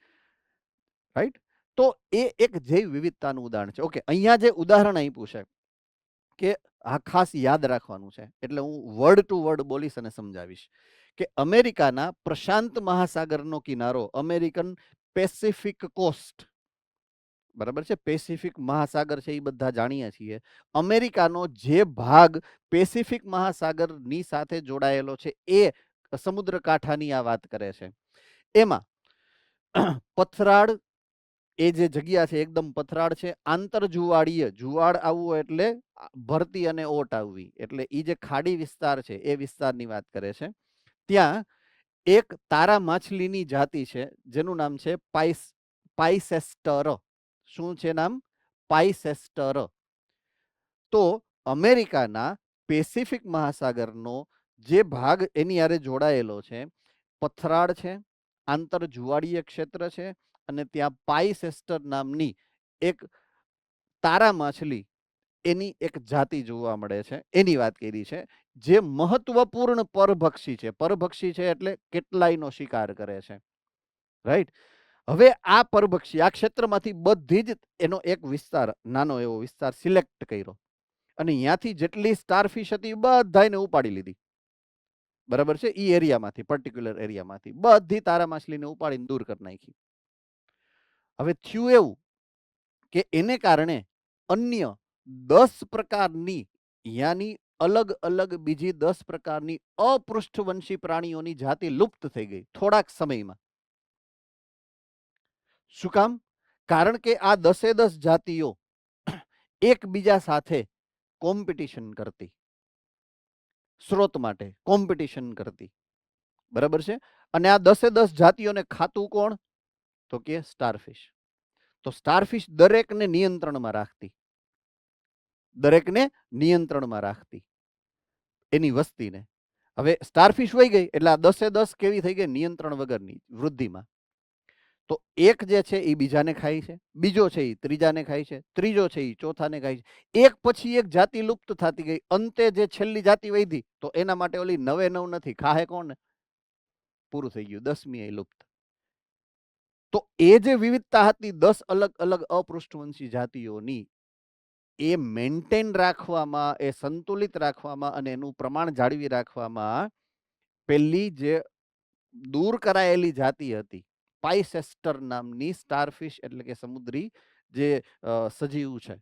રાઈટ? તો એ એક જૈવ વિવિધતાનું ઉદાહરણ છે. ઓકે, અહીંયા જે ઉદાહરણ આપ્યું છે કે આ ખાસ યાદ રાખવાનું છે, એટલે હું વર્ડ ટુ વર્ડ બોલીશ અને સમજાવીશ કે અમેરિકાના પ્રશાંત મહાસાગરનો કિનારો, અમેરિકન પેસિફિક કોસ્ટ, બરાબર છે, પેસિફિક મહાસાગર છે એ બધા જાણીએ છીએ. અમેરિકાનો જે ભાગ પેસિફિક મહાસાગરની સાથે જોડાયેલો છે એ સમુદ્ર કાંઠાની આ વાત કરે છે. એમાં પથરાળ, એ જે જગ્યા છે એકદમ પથરાળ છે, આંતરજુવાળીય, જુવાળ આવવું એટલે ભરતી અને ઓટ આવવી, એટલે એ જે ખાડી વિસ્તાર છે એ વિસ્તારની વાત કરે છે. ત્યાં એક તારા માછલીની જાતિ છે જેનું નામ છે પાઇસેસ્ટર. શું છે નામ? પાઇસેસ્ટર. તો અમેરિકાના પેસિફિક મહાસાગરનો જે ભાગ એની હારે જોડાયેલો છે, પથરાળ છે, આંતર જુવાળીય ક્ષેત્ર છે, અને ત્યાં પાઇસેસ્ટર નામની એક તારા માછલી એની એક જાતિ જોવા મળે છે, એની વાત કરી છે, જે મહત્વપૂર્ણ પરભક્ષી છે. પરભક્ષી છે એટલે કેટલાયનો શિકાર કરે છે, રાઈટ. હવે આ પરભક્ષી આ ક્ષેત્રમાંથી બધી જ એનો એક વિસ્તાર, નાનો એવો વિસ્તાર સિલેક્ટ કર્યો, અને ત્યાંથી જેટલી સ્ટારફિશ હતી બધાને ઉપાડી લીધી. બરાબર છે. ઈ એરિયામાંથી, પર્ટિક્યુલર એરિયામાંથી બધી તારા માછલીને ઉપાડીને દૂર કરી નાખી. હવે થયું એવું કે એને કારણે અન્ય 10 પ્રકારની યાની અલગ અલગ બીજી 10 પ્રકારની અપૃષ્ઠવંશી પ્રાણીઓની જાતિ લુપ્ત થઈ ગઈ થોડાક સમયમાં. શું કામ? કારણ કે આ 10 જાતિઓ એકબીજા સાથે કોમ્પિટિશન કરતી, સ્ત્રોત માટે કોમ્પિટિશન કરતી. બરાબર છે. અને આ 10 જાતિઓને ખાતું કોણ? તો કે સ્ટારફિશ. તો સ્ટારફિશ દરેકને નિયંત્રણમાં રાખતી, દરેકને નિયંત્રણમાં રાખતી એની વસ્તીને. હવે સ્ટારફિશ વહી ગઈ એટલે આ 10 કેવી થઈ ગઈ? નિયંત્રણ વગરની વૃદ્ધિમાં. તો એક જે છે એ બીજાને ખાય છે, બીજો છે એ ત્રીજાને ખાય છે, ત્રીજો છે એ ચોથાને ખાય છે. એક પછી એક જાતિ લુપ્ત થતી ગઈ. અંતે જે છેલ્લી જાતિ વધી તો એના માટે ઓલી 9 નથી, ખાહે કોણ? પૂરું થઈ ગયું, 10મી લુપ્ત. તો એ જે વિવિધતા હતી 10 અલગ અલગ અપૃષ્ઠવંશી જાતિઓની, એ મેન્ટેન રાખવામાં, એ સંતુલિત રાખવામાં અને એનું પ્રમાણ જાળવી રાખવામાં પહેલી જે દૂર કરાયેલી જાતિ હતી પાઇસેસ્ટર નામની સ્ટારફિશ, એટલે કે સમુદ્રી જે સજીવ છે,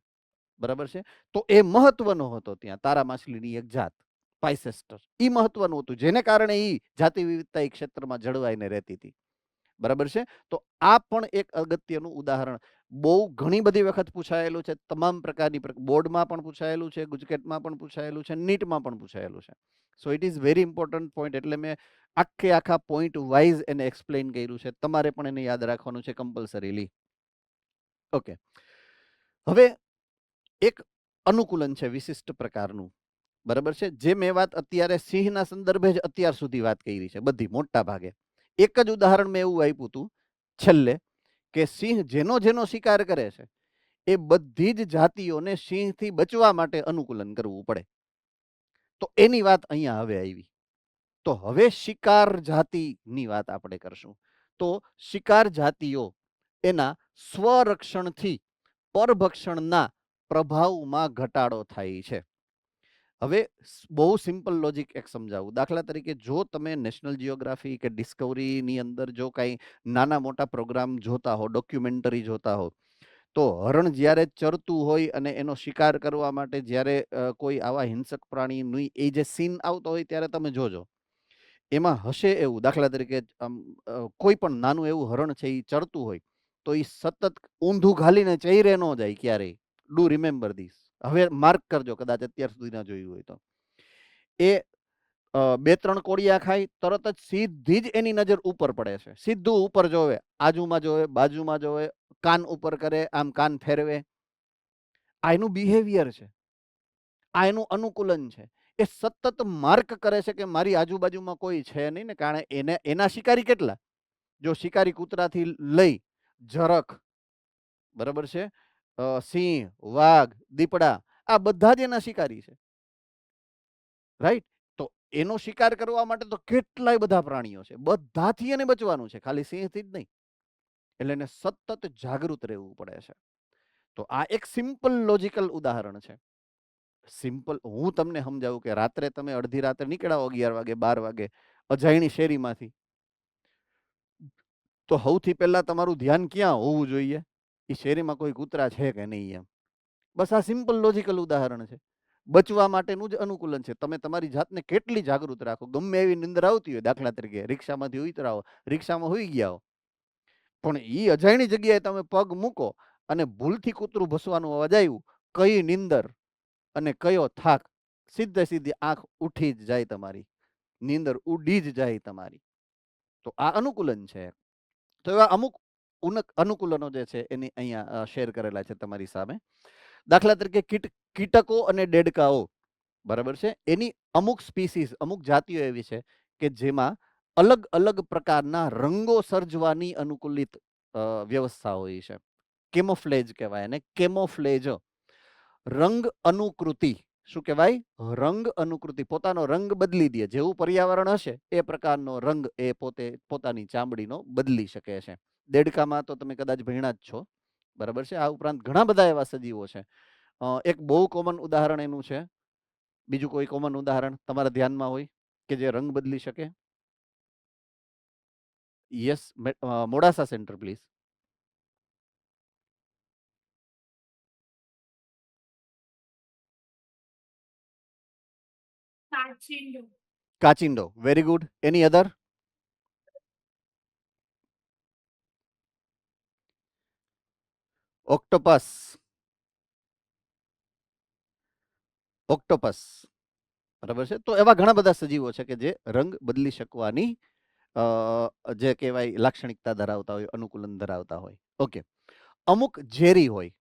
બરાબર છે. તો એ મહત્વનો હતો. ત્યાં તારા માછલીની એક જાત પાઇસેસ્ટર, એ મહત્વનું હતું, જેને કારણે એ જાતિ વિવિધતા એ ક્ષેત્રમાં જળવાઈને રહેતી હતી. બરાબર છે. તો આ પણ એક અગત્યનું ઉદાહરણ બહુ ઘણી બધી વખત પૂછાયેલું છે, તમામ પ્રકારની બોર્ડમાં પણ પૂછાયેલું છે, ગુજકેટમાં પણ પૂછાયેલું છે, નીટમાં પણ પૂછાયેલું છે. So it is very important point. એટલે મેં આખા પોઈન્ટ વાઇઝ એને એક્સપ્લેન કર્યું છે. તમારે પણ એને યાદ રાખવાનું છે કમ્પલસરીલી. ઓકે. હવે એક અનુકૂલન છે વિશિષ્ટ પ્રકારનું, બરાબર છે. જે મેં વાત અત્યારે સિંહના સંદર્ભે જ અત્યાર સુધી વાત કરી છે બધી, મોટા ભાગે. એક જ ઉદાહરણ મેં એવું આપ્યું હતું છેલ્લે, કે સિંહ જેનો જેનો શિકાર કરે છે એ બધી જ જાતિઓને સિંહથી બચવા માટે અનુકૂલન કરવું પડે. તો એની વાત અહીંયા હવે આવી. તો હવે શિકાર જાતિની વાત આપણે કરશું. તો શિકાર જાતિઓ એના સ્વરક્ષણથી પરભક્ષણના પ્રભાવમાં ઘટાડો થાય છે. હવે બહુ સિમ્પલ લોજિક એક સમજાવું. દાખલા તરીકે જો તમે નેશનલ જિયોગ્રાફી કે ડિસ્કવરીની અંદર જો કાંઈ નાના મોટા પ્રોગ્રામ જોતા હો, ડોક્યુમેન્ટરી જોતા હો, તો હરણ જ્યારે ચરતું હોય અને એનો શિકાર કરવા માટે જ્યારે કોઈ આવા હિંસક પ્રાણીની એ જે સીન આવતો હોય ત્યારે તમે જોજો, એમાં હશે એવું, દાખલા તરીકે કોઈ પણ નાનું એવું હરણ છે એ ચરતું હોય તો એ સતત ઊંધું ઘાલીને ચૈરે ન જાય ક્યારેય. Do remember this. હવે માર્ક કરજો, કદાચ અત્યાર સુધી ના જોયું હોય તો. એ 2-3 કોળિયા ખાય તરત જ સીધી જ એની નજર ઉપર પડે છે, સીધું ઉપર જોવે, આજુમાં જોવે, બાજુમાં જોવે, કાન ઉપર કરે, આમ કાન ફેરવે. આ એનું બિહેવિયર છે, આ એનું અનુકૂલન છે. એ સતત માર્ક કરે છે કે મારી આજુબાજુમાં કોઈ છે નહીં ને. કારણ એને એના શિકારી કેટલા, જો શિકારી કૂતરાથી લઈ ઝરખ, બરાબર છે, સિંહ, વાઘ, દીપડા, આ બધા જ એના શિકારી છે, રાઈટ. તો એનો શિકાર કરવા માટે તો કેટલાય બધા પ્રાણીઓ છે, બધાથી એને બચવાનું છે, ખાલી સિંહથી જ નહીં. એટલે એને સતત જાગૃત રહેવું પડે છે. તો આ એક સિમ્પલ લોજિકલ ઉદાહરણ છે. સિમ્પલ હું તમને સમજાવું કે રાત્રે તમે અડધી રાત્રે નીકળ્યા 11 વાગે 12 વાગે અજાયણી શેરીમાંથી, તો સૌથી પહેલા તમારું ધ્યાન ક્યાં હોવું જોઈએ? એ શેરીમાં કોઈ કૂતરા છે કે નહીં એમ. બસ આ સિમ્પલ લોજિકલ ઉદાહરણ છે. બચવા માટેનું જ અનુકૂલન છે. તમે તમારી જાતને કેટલી જાગૃત રાખો. ગમે એવી નિંદર આવતી હોય, દાખલા તરીકે રિક્ષામાંથી ઉતરાવો, રિક્ષામાં હોઈ ગયા હો, પણ એ અજાયણી જગ્યાએ તમે પગ મૂકો અને ભૂલથી કૂતરું ભસવાનું અવાજ આવ્યું, કઈ નિંદર અને કયો થાક, સીધી આંખ ઉઠી જ જાય તમારી, નીંદર ઉડી જ જાય તમારી. તો આ અનુકૂલન છે. તો એવા અમુક અનુકૂલનો જે છે એની અહીંયા શેર કરેલા છે તમારી સામે. દાખલા તરીકે કીટકો અને દેડકાઓ. બરાબર છે. એની અમુક સ્પીસીસ, અમુક જાતિઓ એવી છે કે જેમાં અલગ અલગ પ્રકારના રંગો સર્જવાની અનુકૂલિત વ્યવસ્થા હોય છે. કેમોફ્લેજ કહેવાય એને, કેમોફ્લેજ. રંગ અનુકૃતિ. શું કહેવાય? રંગ અનુકૃતિ. પોતાનો રંગ બદલી દે. જેવું પર્યાવરણ હશે એ પ્રકારનો રંગ એ પોતે પોતાની ચામડીનો બદલી શકે છે. દેડકામાં તો તમે કદાચ ભણ્યા જ છો, બરાબર છે. આ ઉપરાંત ઘણા બધા એવા સજીવો છે. એક બહુ કોમન ઉદાહરણ એનું છે. બીજું કોઈ કોમન ઉદાહરણ તમારા ધ્યાનમાં હોય કે જે રંગ બદલી શકે? Yes, Modasa centre please. કાચિંડો. Very good. Any other? Octopus. Octopus. બરાબર છે. તો એવા ઘણા બધા સજીવો છે કે જે રંગ બદલી શકવાની જે કહેવાય લાક્ષણિકતા ધરાવતા હોય, અનુકૂલન ધરાવતા હોય. ઓકે. અમુક ઝેરી હોય.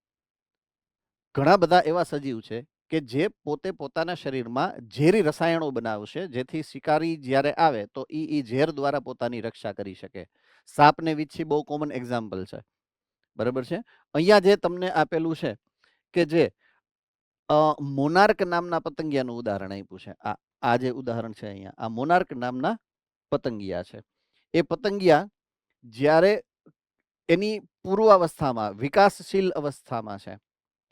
ઘણા બધા એવા સજીવ છે કે જે પોતે પોતાના શરીરમાં ઝેરી રસાયણો બનાવશે, જેથી શિકારી જ્યારે આવે તો એ ઝેર દ્વારા પોતાની રક્ષા કરી શકે. સાપ ને વીંછી બહુ કોમન એક્ઝામ્પલ છે, બરાબર છે. અહીંયા જે તમને આપેલું છે કે જે મોનાર્ક નામના પતંગિયાનું ઉદાહરણ આપ્યું છે. આ જે ઉદાહરણ છે અહીંયા, આ મોનાર્ક નામના પતંગિયા છે. એ પતંગિયા જ્યારે એની પૂર્વાવસ્થામાં, વિકાસશીલ અવસ્થામાં છે,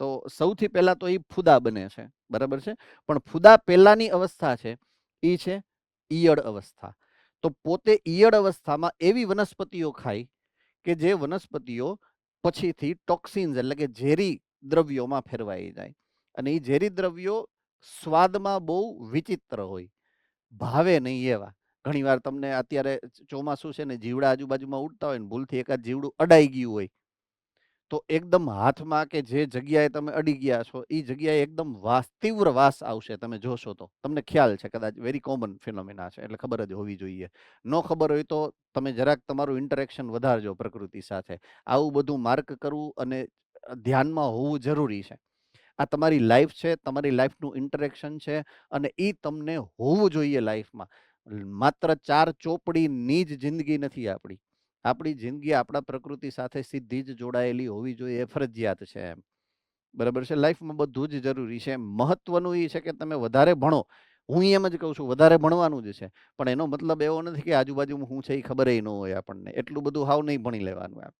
તો સૌથી પહેલા તો એ ફૂદા બને છે, બરાબર છે. પણ ફૂદા પહેલાની અવસ્થા છે એ છે ઈયળ અવસ્થા. તો પોતે ઈયળ અવસ્થામાં એવી વનસ્પતિઓ ખાય કે જે વનસ્પતિઓ પછીથી ટોક્સિન્સ એટલે કે ઝેરી દ્રવ્યોમાં ફેરવાઈ જાય. અને એ ઝેરી દ્રવ્યો સ્વાદમાં બહુ વિચિત્ર હોય, ભાવે નહીં એવા. ઘણી વાર તમને અત્યારે ચોમાસું છે ને, જીવડા આજુબાજુમાં ઉડતા હોય ને ભૂલથી એકાદ જીવડું અડાઈ ગયું હોય તો એકદમ હાથમાં કે જે જગ્યાએ તમે અડી ગયા છો એ જગ્યાએ એકદમ વાસ, તીવ્ર વાસ આવશે. તમે જોશો તો તમને ખ્યાલ છે, કદાચ વેરી કોમન ફિનોમિના છે, એટલે ખબર જ હોવી જોઈએ. ન ખબર હોય તો તમે જરાક તમારું ઇન્ટરેક્શન વધારજો પ્રકૃતિ સાથે. આવું બધું માર્ક કરવું અને ધ્યાનમાં હોવું જરૂરી છે. આ તમારી લાઈફ છે, તમારી લાઈફનું ઇન્ટરેક્શન છે, અને એ તમને હોવું જોઈએ લાઈફમાં. માત્ર ચાર ચોપડીની જ જિંદગી નથી આપણી. આપણી જિંદગી આપણા પ્રકૃતિ સાથે સીધી જ જોડાયેલી હોવી જોઈએ, એ ફરજિયાત છે એમ, બરાબર છે. લાઈફમાં બધું જ જરૂરી છે. મહત્વનું એ છે કે તમે વધારે ભણો. હું એમ જ કહું છું વધારે ભણવાનું જ છે, પણ એનો મતલબ એવો નથી કે આજુબાજુમાં શું છે એ ખબર ન હોય આપણને. એટલું બધું હાવ નહીં ભણી લેવાનું એમ.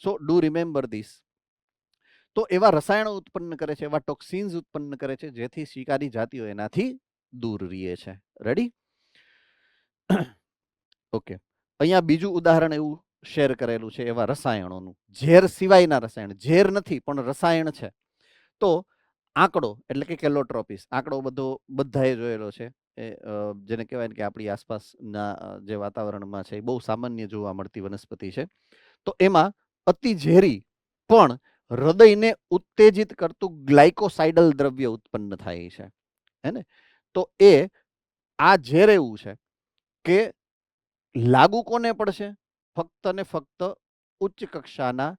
So do remember this. તો એવા રસાયણો ઉત્પન્ન કરે છે, એવા ટોક્સિન્સ ઉત્પન્ન કરે છે, જેથી શિકારી જાતિઓ એનાથી દૂર રહે છે. રેડી? ઓકે. અહીંયા બીજું ઉદાહરણ એવું શેર કરેલું છે એવા રસાયણોનું, ઝેર સિવાયના રસાયણ. ઝેર નથી પણ રસાયણ છે. તો આંકડો એટલે કે કેલોટ્રોપિસ. આંકડો બધો બધાએ જોયેલો છે. એ જેને કહેવાય ને કે આપણી આસપાસના જે વાતાવરણમાં છે એ બહુ સામાન્ય જોવા મળતી વનસ્પતિ છે. તો એમાં અતિ ઝેરી પણ હૃદયને ઉત્તેજિત કરતું ગ્લાયકોસાઇડલ દ્રવ્ય ઉત્પન્ન થાય છે, હે ને? તો આ ઝેર એવું છે કે લાગુ કોને પડશે? ફક્ત ને ફક્ત ઉચ્ચ કક્ષાના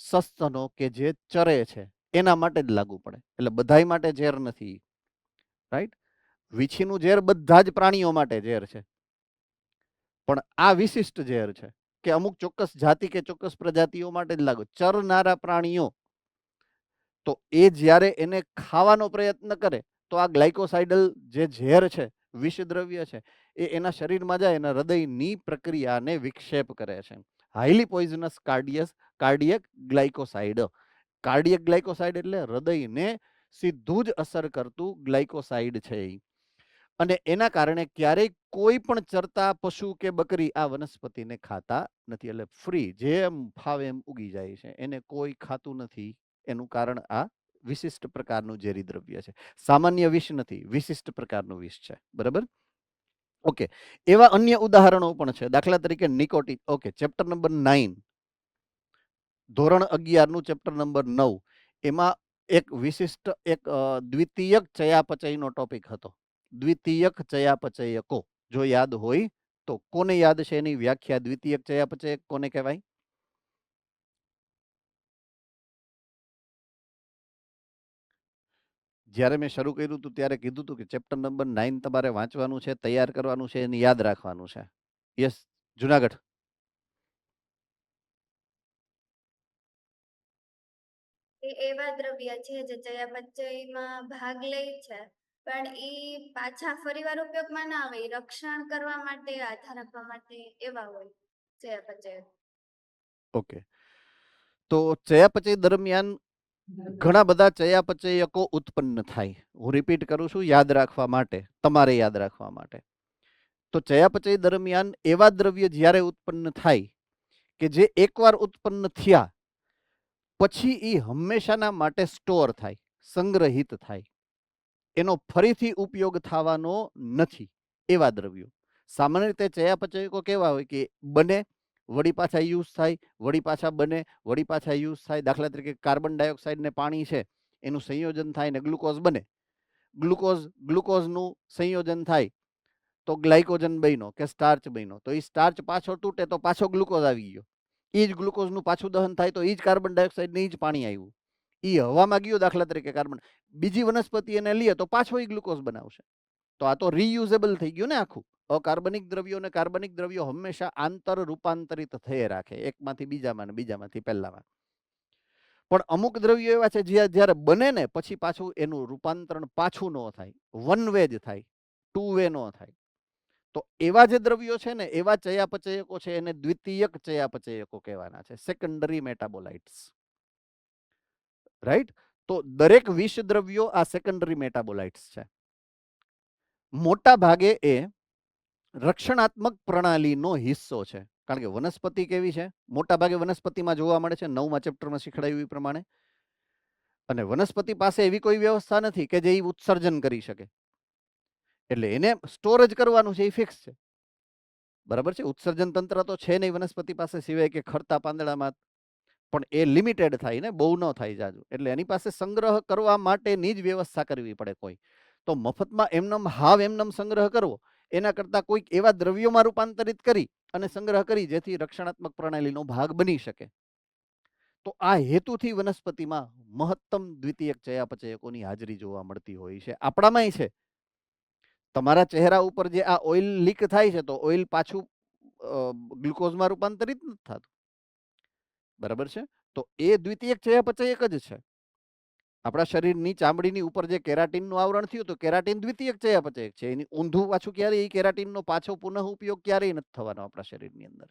સસ્તનો કે જે ચરે છે એના માટે જ લાગુ પડે. એટલે બધાય માટે ઝેર નથી, રાઈટ? વીછીનું ઝેર બધા જ પ્રાણીઓ માટે ઝેર છે, પણ આ વિશિષ્ટ ઝેર છે કે અમુક ચોક્કસ જાતિ કે ચોક્કસ પ્રજાતિઓ માટે જ લાગુ. ચરનારા પ્રાણીઓ તો એ જ્યારે એને ખાવાનો પ્રયત્ન કરે તો આ ગ્લાયકોસાઇડલ જે ઝેર છે, વિષ દ્રવ્ય છે, એ એના શરીરમાં જાય અને હૃદયની પ્રક્રિયાને વિક્ષેપ કરે છે. Highly poisonous cardiac glycoside. Cardiac glycoside એટલે હૃદયને સીધું જ અસર કરતું ગ્લાયકોસાઇડ છે. અને એના કારણે ક્યારેય કોઈ પણ ચરતા પશુ કે બકરી આ વનસ્પતિને ખાતા નથી. એટલે ફ્રી જેમ ફાવે એમ ઉગી જાય છે, એને કોઈ ખાતું નથી. એનું કારણ આ વિશિષ્ટ પ્રકારનું ઝેરી દ્રવ્ય છે. સામાન્ય વિષ નથી, વિશિષ્ટ પ્રકારનું વિષ છે, બરાબર? ઓકે. એવા અન્ય ઉદાહરણો પણ છે. દાખલા તરીકે નિકોટિન. ઓકે, ચેપ્ટર નંબર 9, ધોરણ 11 નું ચેપ્ટર નંબર 9, એમાં એક વિશિષ્ટ એક દ્વિતીયક ચયાપચયનો ટોપિક હતો. દ્વિતીયક ચયાપચયકો જો યાદ હોય તો. કોને યાદ છે એની વ્યાખ્યા? દ્વિતીયક ચયાપચયક કોને કહેવાય? જ્યારે મેં શરૂ કર્યું હતું ત્યારે કીધું હતું કે ચેપ્ટર નંબર 9 તમારે વાંચવાનું છે, તૈયાર કરવાનું છે અને યાદ રાખવાનું છે. યસ જુનાગઢ. એ એવા દ્રવ્ય છે જે ચયાપચયમાં ભાગ લે છે પણ ઈ પાછા ફરીવાર ઉપયોગમાં ના આવે, ઈ રક્ષણ કરવા માટે, આધાર આપવા માટે એવા હોય ચયાપચય. ઓકે. તો ચયાપચય દરમિયાન ઘણા બધા ચયાપચયકો ઉત્પન્ન થાય. હું રિપીટ કરું છું યાદ રાખવા માટે, તમારે યાદ રાખવા માટે. તો ચયાપચય દરમિયાન એવા દ્રવ્ય જ્યારે ઉત્પન્ન થાય કે જે એકવાર ઉત્પન્ન થયા પછી એ હંમેશાના માટે સ્ટોર થાય, સંગ્રહિત થાય, એનો ફરીથી ઉપયોગ થવાનો નથી, એવા દ્રવ્યો. સામાન્ય રીતે ચયાપચયકો કેવા હોય કે બને, વળી પાછા યુઝ થાય, વળી પાછા બને, વળી પાછા યુઝ થાય. દાખલા તરીકે કાર્બન ડાયોક્સાઇડ ને પાણી છે, એનું સંયોજન થાય ને ગ્લુકોઝ બને. ગ્લુકોઝનું સંયોજન થાય તો ગ્લાયકોજન બન્યો કે સ્ટાર્ચ બન્યો, તો એ સ્ટાર્ચ પાછો તૂટે તો પાછો ગ્લુકોઝ આવી ગયો. એ જ ગ્લુકોઝનું પાછું દહન થાય તો એ જ કાર્બન ડાયોક્સાઇડ ને એ જ પાણી આવ્યું. એ હવામાં ગયો દાખલા તરીકે કાર્બન, બીજી વનસ્પતિ એને લઈએ તો પાછો એ ગ્લુકોઝ બનાવશે. તો આ તો રીયુઝેબલ થઈ ગયું ને આખું. અકાર્બનિક દ્રવ્યો અને કાર્બનિક દ્રવ્યો હંમેશા આંતર રૂપાંતરિત થઈ રાખે, એકમાંથી બીજામાં ને બીજામાંથી પહેલામાં. પણ અમુક દ્રવ્યો એવા છે જ્યારે બને ને પછી પાછું એનું રૂપાંતરણ પાછું ન થાય, વન વે જ થાય, ટુ વે ન થાય. તો એવા જે દ્રવ્યો છે ને એવા ચયાપચયકો છે એને દ્વિતીયક ચયાપચયકો કહેવાના છે, સેકન્ડરી મેટાબોલાઇટ્સ. રાઈટ? તો દરેક વિષ દ્રવ્યો આ સેકન્ડરી મેટાબોલાઇટ્સ છે. મોટા ભાગે એ રક્ષણાત્મક પ્રણાલીનો હિસ્સો છે. કારણ કે વનસ્પતિ કેવી છે, મોટા ભાગે વનસ્પતિમાં જોવા મળે છે, 9મા ચેપ્ટરમાં શીખડાયું એ પ્રમાણે. અને વનસ્પતિ પાસે એવી કોઈ વ્યવસ્થા નથી કે જે ઉત્સર્જન કરી શકે, એટલે એને સ્ટોરેજ કરવાનું છે, એ ફિક્સ છે. બરાબર છે? ઉત્સર્જન તંત્ર તો છે નહીં વનસ્પતિ પાસે, સિવાય કે ખરતા પાંદડામાં, પણ એ લિમિટેડ થાય ને, બહુ ન થાય જાજુ. એટલે એની પાસે સંગ્રહ કરવા માટેની જ વ્યવસ્થા કરવી પડે કોઈ. તો મફતમાં એમનેમ હાવ એમનેમ સંગ્રહ કરવો એના કરતાં કોઈક એવા દ્રવ્યોમાં રૂપાંતરિત કરી અને સંગ્રહ કરી જેથી રક્ષણાત્મક પ્રણાલીનો ભાગ બની શકે. તો આ હેતુથી વનસ્પતિમાં મહત્તમ દ્વિતીયક ચયાપચયકોની હાજરી જોવા મળતી હોય છે. આપણામાંય છે. તમારા ચહેરા ઉપર જે આ ઓઇલ લીક થાય છે તો ઓઇલ પાછું ગ્લુકોઝમાં રૂપાંતરિત નથી થતું. બરાબર છે? તો એ દ્વિતીયક ચયાપચયક જ છે. આપણા શરીરની ચામડીની ઉપર જે કેરાટીનનું આવરણ થયું તો કેરાટીન દ્વિતીયક ચયાપચયક છે. એની ઊંધું પાછું ક્યારેય કેરાટીનનો પાછો પુનઃ ઉપયોગ ક્યારેય નથી થવાનો આપણા શરીરની અંદર.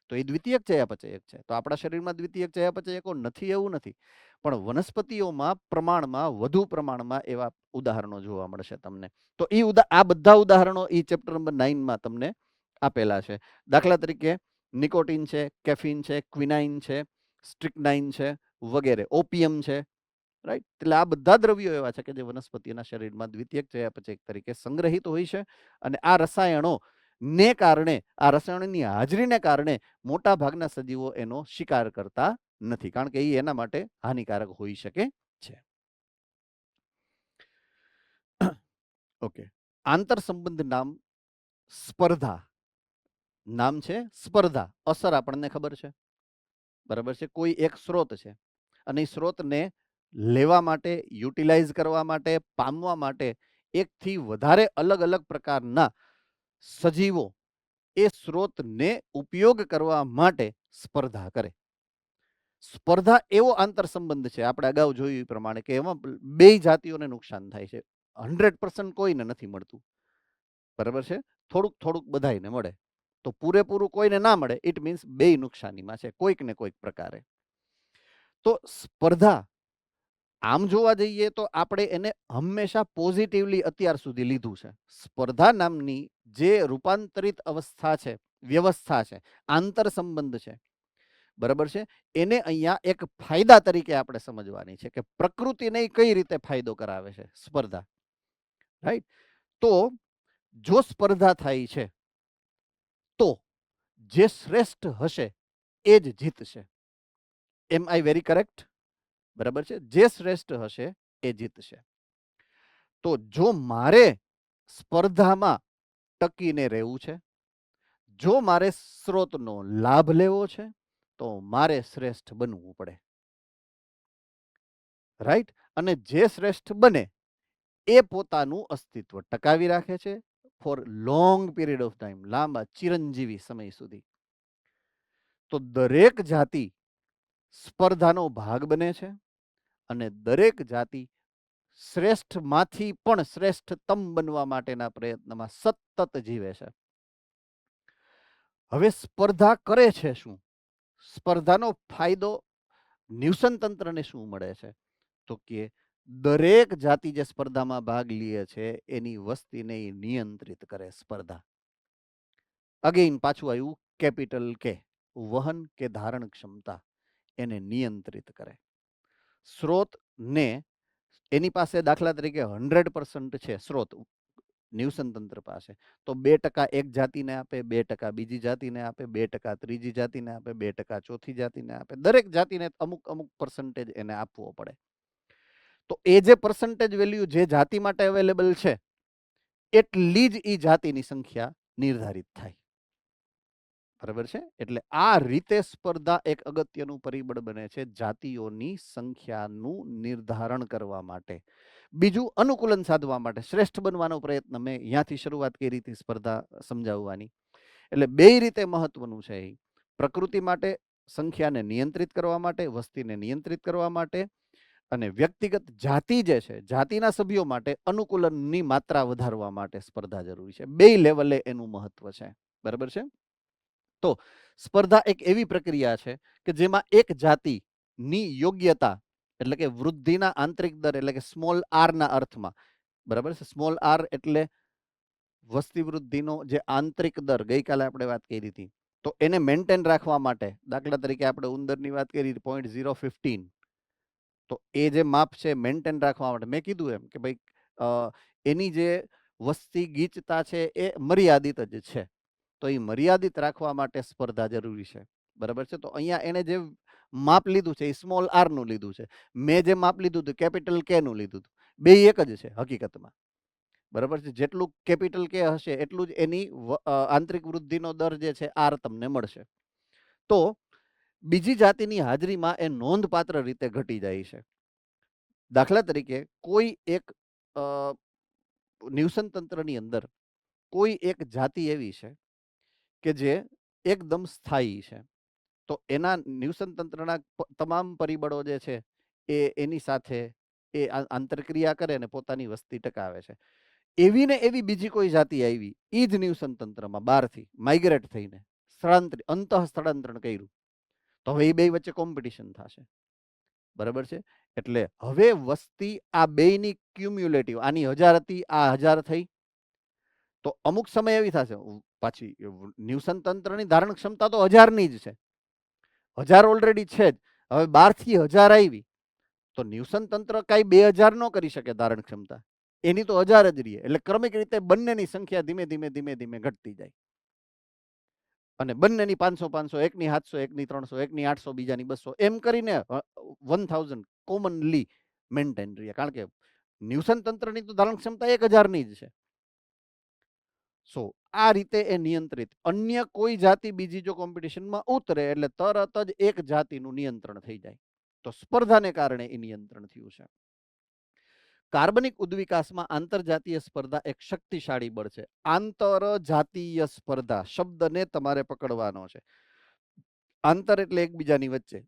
તો એ દ્વિતીયક ચયાપચયક છે. તો આપણા શરીરમાં દ્વિતીયક ચયાપચયકો નથી એવું નથી, પણ વનસ્પતિઓમાં પ્રમાણમાં વધુ પ્રમાણમાં એવા ઉદાહરણો જોવા મળશે તમને. તો આ બધા ઉદાહરણો એ ચેપ્ટર નંબર 9માં તમને આપેલા છે. દાખલા તરીકે નિકોટીન છે, કેફીન છે, ક્વિનાઇન છે, સ્ટ્રિકનાઇન છે વગેરે, ઓપિયમ છે. રાઈટ? એટલે આ બધા દ્રવ્યો એવા છે કે જે વનસ્પતિના શરીરમાં દ્વિતીયક ચયાપચયક તરીકે સંગ્રહિત હોય છે. અને આ રસાયણો ને કારણે, આ રસાયણોની હાજરીને કારણે મોટા ભાગના સજીવો એનો શિકાર કરતા નથી, કારણ કે એ એના માટે હાનિકારક હોઈ શકે છે. ઓકે. આંતર સંબંધ નામ સ્પર્ધા. નામ છે સ્પર્ધા. અસર આપણને ખબર છે. બરાબર છે? કોઈ એક સ્ત્રોત છે અને એ સ્ત્રોતને લેવા માટે, યુટિલાઇઝ કરવા માટે, પામવા માટે એકથી વધારે અલગ અલગ પ્રકારના સજીવો એ સ્ત્રોતને ઉપયોગ કરવા માટે સ્પર્ધા કરે. સ્પર્ધા એવો આંતર સંબંધ છે, આપણે અગાઉ જોયું એ પ્રમાણે, કે એમાં બે જાતિઓને નુકસાન થાય છે. 100% કોઈને નથી મળતું. બરાબર છે? થોડુંક થોડુંક બધાને મળે. તો પૂરેપૂરું કોઈને ના મળે, ઇટ મીન્સ બે નુકસાનીમાં છે કોઈક ને કોઈક પ્રકારે. તો સ્પર્ધા આમ જોવા જઈએ તો આપણે એને હંમેશા પોઝિટિવલી અત્યાર સુધી લીધું છે. સ્પર્ધા નામની જે રૂપાંતરિત અવસ્થા છે, વ્યવસ્થા છે, આંતર સંબંધ છે, બરાબર છે, એને અહીંયા એક ફાયદા તરીકે આપણે સમજવાની છે કે પ્રકૃતિને કઈ રીતે ફાયદો કરાવે છે સ્પર્ધા. રાઈટ? તો જો સ્પર્ધા થાય છે તો જે શ્રેષ્ઠ હશે એ જ જીતશે. એમ આઈ વેરી કરેક્ટ? બરાબર છે? જે શ્રેષ્ઠ હશે એ જીતશે. તો જો મારે સ્પર્ધામાં ટકીને રહેવું છે, જો મારે સ્ત્રોતનો લાભ લેવો છે, તો મારે શ્રેષ્ઠ બનવું પડે. રાઈટ? અને જે શ્રેષ્ઠ બને એ પોતાનું અસ્તિત્વ ટકાવી રાખે છે four long period of time, લાંબા ચિરંજીવી સમય સુધી. તો દરેક જાતિ સ્પર્ધાનો ભાગ બને છે અને દરેક જાતિ શ્રેષ્ઠમાંથી પણ શ્રેષ્ઠતમ બનવા માટેના પ્રયત્નમાં સતત જીવે છે. હવે સ્પર્ધા કરે છે શું? સ્પર્ધાનો ફાયદો ન્યુસન તંત્રને શું મળે છે? તો કે દરેક જાતિ જે સ્પર્ધામાં ભાગ લે છે એની વસ્તીને નિયંત્રિત કરે સ્પર્ધા. અગેઇન પાછું આવ્યું કેપિટલ કે, વહન કે ધારણ ક્ષમતા, એને નિયંત્રિત કરે. સ્ત્રોતને એની પાસે દાખલા તરીકે 100% છે સ્ત્રોત ન્યુસન તંત્ર પાસે, તો 2% એક જાતિને આપે, 2% બીજી જાતિને આપે, 2% ત્રીજી જાતિને આપે, 2% ચોથી જાતિને આપે. દરેક જાતિને અમુક અમુક પર્સન્ટેજ એને આપવો પડે. તો એ જે પર્સન્ટેજ વેલ્યુ જે જાતિ માટે અવેલેબલ છે એટલી જ એ જાતિની સંખ્યા નિર્ધારિત થાય. બરાબર છે? એટલે આ રીતે સ્પર્ધા એક અગત્યનું પરિબળ બને છે જાતિઓની સંખ્યાનું નિર્ધારણ કરવા માટે. બીજું અનુકૂલન સાધવા માટે, શ્રેષ્ઠ બનવાનો પ્રયત્ન. મેં અહીંયાથી શરૂઆત કરી હતી સ્પર્ધા સમજાવવાની. એટલે બે રીતે મહત્વનું છે. પ્રકૃતિ માટે સંખ્યાને નિયંત્રિત કરવા માટે, વસ્તીને નિયંત્રિત કરવા માટે, અને વ્યક્તિગત જાતિ જે છે જાતિના સભ્યો માટે અનુકૂલનની માત્રા વધારવા માટે સ્પર્ધા જરૂરી છે. બે લેવલે એનું મહત્વ છે. બરાબર છે? તો સ્પર્ધા એક એવી પ્રક્રિયા છે કે જેમાં એક જાતિની યોગ્યતા એટલે કે વૃદ્ધિના આંતરિક દર એટલે કે સ્મોલ આર ના અર્થમાં, બરાબર છે? સ્મોલ આર એટલે વસ્તી વૃદ્ધિનો જે આંતરિક દર, ગઈકાલે આપણે વાત કરી હતી, તો એને મેન્ટેન રાખવા માટે, દાખલા તરીકે આપણે ઉંદરની વાત કરી 0.015, તો એ જે માપ છે મેન્ટેન રાખવા માટે મેં કીધું એમ કે ભાઈ એની જે વસ્તી ગીચતા છે એ મર્યાદિત જ છે. તો એ મર્યાદિત રાખવા માટે સ્પર્ધા જરૂરી છે. બરાબર છે? તો અહીંયા એને જે માપ લીધું છે એ સ્મોલ આર નું લીધું છે. મેં જે માપ લીધું હતું કેપિટલ કે નું લીધું હતું. બે એક જ છે હકીકતમાં. બરાબર છે? જેટલું કેપિટલ કે હશે એટલું જ એની આંતરિક વૃદ્ધિનો દર જે છે આર તમને મળશે. તો બીજી જાતિની હાજરીમાં એ નોંધપાત્ર રીતે ઘટી જાય છે. દાખલા તરીકે કોઈ એક ન્યુસન તંત્રની અંદર કોઈ એક જાતિ એવી છે કે જે એકદમ સ્થાયી છે, તો એના ન્યુસન તંત્રના તમામ પરિબળો જે છે એ એની સાથે એ આંતરક્રિયા કરે અને પોતાની વસ્તી ટકાવે છે. એવી ને એવી બીજી કોઈ જાતિ આવી, એ જ ન્યુસન તંત્રમાં બહારથી માઇગ્રેટ થઈને અંતઃ સ્થળાંતરણ કર્યું, તો હવે એ બે વચ્ચે કોમ્પિટિશન થશે. બરાબર છે? એટલે હવે વસ્તી આ બેની ક્યુમ્યુલેટિવ, આની 1000 હતી, આ 1000 થઈ, તો અમુક સમય એવી થશે પાછી ન્યુસન તંત્રની ધારણ ક્ષમતા તો 1000ની જ છે, 1000 ઓલરેડી છે જ. હવે 12 થી 1000 આવી તો ન્યુસન તંત્ર કઈ 2000 ન કરી શકે ધારણ ક્ષમતા, એની તો 1000 જ રહી. એટલે ક્રમિક રીતે બંનેની સંખ્યા ધીમે ધીમે ધીમે ધીમે ઘટતી જાય અને બંનેની 500 500, એકની 700, એકની 300, એકની 800, બીજાની 200, એમ કરીને 1000 કોમનલી મેન્ટેન રહે. કારણ કે ન્યુસન તંત્રની તો ધારણ ક્ષમતા 1000ની જ છે. સો આ રીતે એ નિયંત્રિત. અન્ય કોઈ જાતિ બીજી જો કોમ્પિટિશનમાં ઉતરે એટલે તરત જ એક જાતિનું નિયંત્રણ થઈ જાય. તો સ્પર્ધાને કારણે એ નિયંત્રણ થયું છે. કાર્બનિક ઉદ્વિકાસમાં આંતરજાતીય સ્પર્ધા એક શક્તિશાળી બળ છે. આંતરજાતીય સ્પર્ધા શબ્દને તમારે પકડવાનો છે. આંતર એટલે એકબીજાની વચ્ચે,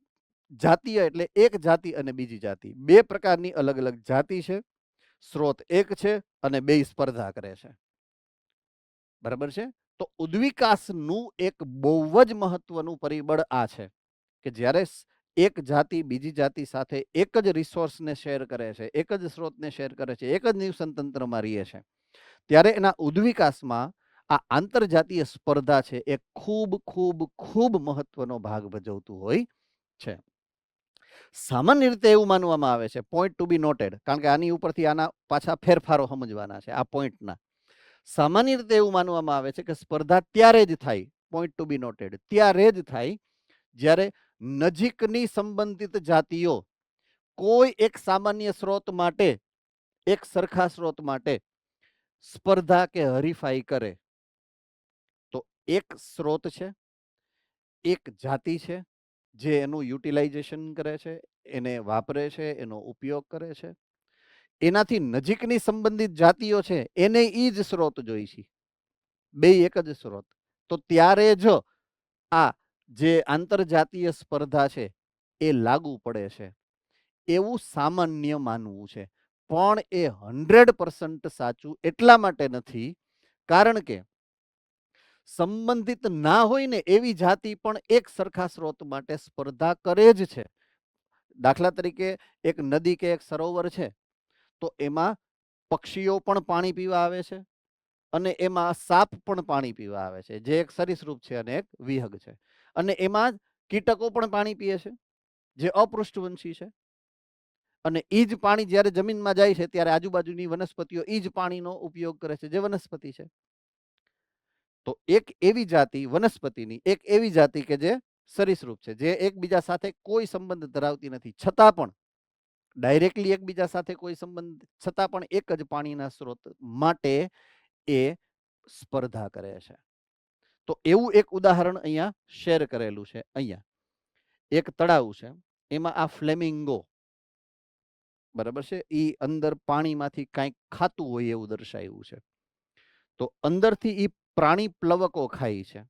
જાતીય એટલે એક જાતિ અને બીજી જાતિ. બે પ્રકારની અલગ અલગ જાતિ છે, સ્ત્રોત એક છે અને બે સ્પર્ધા કરે છે. બરાબર છે? તો ઉદ્વિકાસનું એક બહુ જ મહત્વનું પરિબળ આ છે કે જ્યારે એક જાતિ બીજી જાતિ સાથે એક જ રિસોર્સને શેર કરે છે, એક જ સ્ત્રોતને શેર કરે છે, એક જ નિવસન તંત્રમાં રહે છે, ત્યારે એના ઉદ્વિકાસમાં આ આંતરજાતીય સ્પર્ધા છે એ ખૂબ ખૂબ ખૂબ મહત્વનો ભાગ ભજવતું હોય છે. સામાન્ય રીતે એવું માનવામાં આવે છે, પોઈન્ટ ટુ બી નોટેડ, કારણ કે આની ઉપરથી આના પાછા ફેરફારો સમજવાના છે આ પોઈન્ટના. સામાન્ય રીતે એવું માનવામાં આવે છે કે સ્પર્ધા ત્યારે જ થાય, પોઈન્ટ ટુ બી નોટેડ, ત્યારે જ થાય જ્યારે નજીકની સંબંધિત જાતિઓ કોઈ એક સામાન્ય સ્ત્રોત માટે, એક સરખા સ્ત્રોત માટે સ્પર્ધા કે હરીફાઈ કરે. તો એક સ્ત્રોત છે, એક જાતિ છે જે એનું યુટિલાઇઝેશન કરે છે, એને વાપરે છે, એનો ઉપયોગ કરે છે, એનાથી નજીકની સંબંધિત જાતિઓ છે એને ઈ જ સ્ત્રોત જોઈ છે, બે એક જ સ્ત્રોત. તો ત્યારે જ આ જે આંતરજાતીય સ્પર્ધા છે એ લાગુ પડે છે એવું સામાન્ય માનવું છે. પણ એ 100% સાચું એટલા માટે નથી કારણ કે સંબંધિત ના હોય ને એવી જાતિ પણ એક સરખા સ્ત્રોત માટે સ્પર્ધા કરે જ છે. દાખલા તરીકે એક નદી કે એક સરોવર છે તો એમાં પક્ષીઓ પણ પાણી પીવા આવે છે અને એમાં સાપ પણ પાણી પીવા આવે છે, જે એક સરીસૃપ છે અને એક વિહગ છે. અને એમાં કીટકો પણ પાણી પીએ છે, જે અપૃષ્ઠવંશી છે. અને ઈ જ પાણી જ્યારે જમીનમાં જાય છે ત્યારે આજુબાજુની વનસ્પતિઓ ઈ જ પાણીનો ઉપયોગ કરે છે, જે વનસ્પતિ છે. તો એક એવી જાતિ વનસ્પતિની, એક એવી જાતિ કે જે સરીસૃપ છે, જે એકબીજા સાથે કોઈ સંબંધ ધરાવતી નથી, છતાં પણ ડાયરેક્ટલી એકબીજા સાથે કોઈ સંબંધ છતાં પણ એક જ પાણીના સ્ત્રોત માટે એ સ્પર્ધા કરે છે. તો એવું એક ઉદાહરણ અહીંયા શેર કરેલું છે. અહીંયા એક તળાવ છે, એમાં આ ફ્લેમિંગો, બરાબર છે, એ અંદર પાણીમાંથી કાંઈક ખાતું હોય એવું દર્શાવ્યું છે. તો અંદરથી એ પ્રાણી પ્લવકો ખાય છે.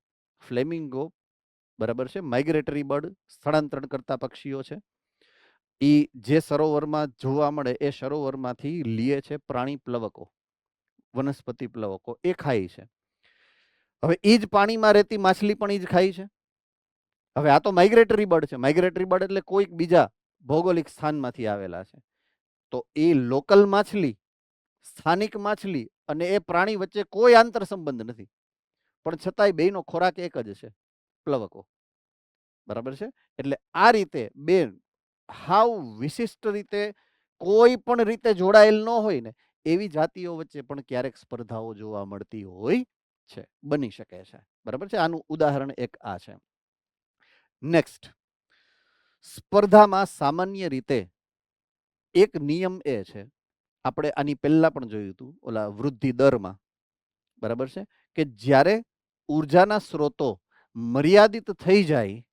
ફ્લેમિંગો, બરાબર છે, માઇગ્રેટરી બર્ડ, સ્થળાંતરણ કરતા પક્ષીઓ છે. એ જે સરોવરમાં જોવા મળે એ સરોવરમાંથી લે છે પ્રાણી પ્લવકો, વનસ્પતિ પ્લવકો, એ ખાય છે. હવે એ જ પાણીમાં રહેતી માછલી પણ એ જ ખાય છે. હવે આ તો માઇગ્રેટરી બર્ડ છે. માઇગ્રેટરી બર્ડ એટલે કોઈક બીજા ભૌગોલિક સ્થાનમાંથી આવેલા છે. તો એ લોકલ માછલી, સ્થાનિક માછલી અને એ પ્રાણી વચ્ચે કોઈ આંતર સંબંધ નથી, પણ છતાંય બેયનો ખોરાક એક જ છે, પ્લવકો. બરાબર છે. એટલે આ રીતે બે હાવ વિશિષ્ટ રીતે કોઈ પણ રીતે જોડાયેલ ન હોય ને એવી જાતિઓ વચ્ચે પણ ક્યારેક સ્પર્ધાઓ જોવા મળતી હોય છે, બની શકે છે. બરાબર છે. આનું ઉદાહરણ એક આ છે. નેક્સ્ટ, સ્પર્ધામાં સામાન્ય રીતે એક નિયમ એ છે, આપણે આની પહેલા પણ જોયું હતું ઓલા વૃદ્ધિ દરમાં, બરાબર છે, કે જ્યારે ઉર્જાના સ્ત્રોતો મર્યાદિત થઈ જાય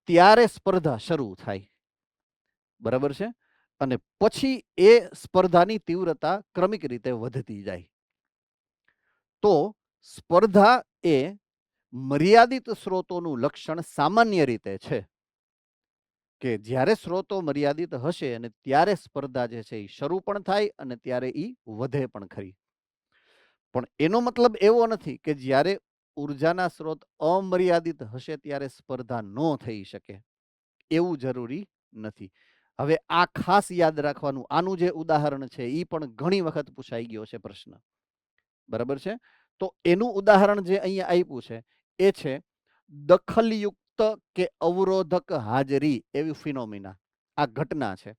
ત્યારે સ્પર્ધા શરૂ થાય, બરાબર છે. અને પછી એ સ્પર્ધાની તીવ્રતા ક્રમિક રીતે વધતી જાય. તો સ્પર્ધા એ મર્યાદિત સ્ત્રોતોનું લક્ષણ સામાન્ય રીતે છે કે જ્યારે સ્ત્રોતો મર્યાદિત હશે અને ત્યારે સ્પર્ધા જે છે એ શરૂ પણ થાય અને ત્યારે એ વધે પણ ખરી. પણ એનો મતલબ એવો નથી કે જ્યારે ઉર્જાના સ્ત્રોત અમર્યાદિત હશે ત્યારે સ્પર્ધા ન થઈ શકે, એવું જરૂરી નથી. હવે આ ખાસ યાદ રાખવાનું, આનું જે ઉદાહરણ છે એ પણ ઘણી વખત પૂછાઈ ગયો છે પ્રશ્ન, બરાબર છે. તો એનું ઉદાહરણ જે અહીંયા આપ્યું છે એ છે દખલયુક્ત કે અવરોધક હાજરી એવી ફિનોમિના. આ ઘટના છે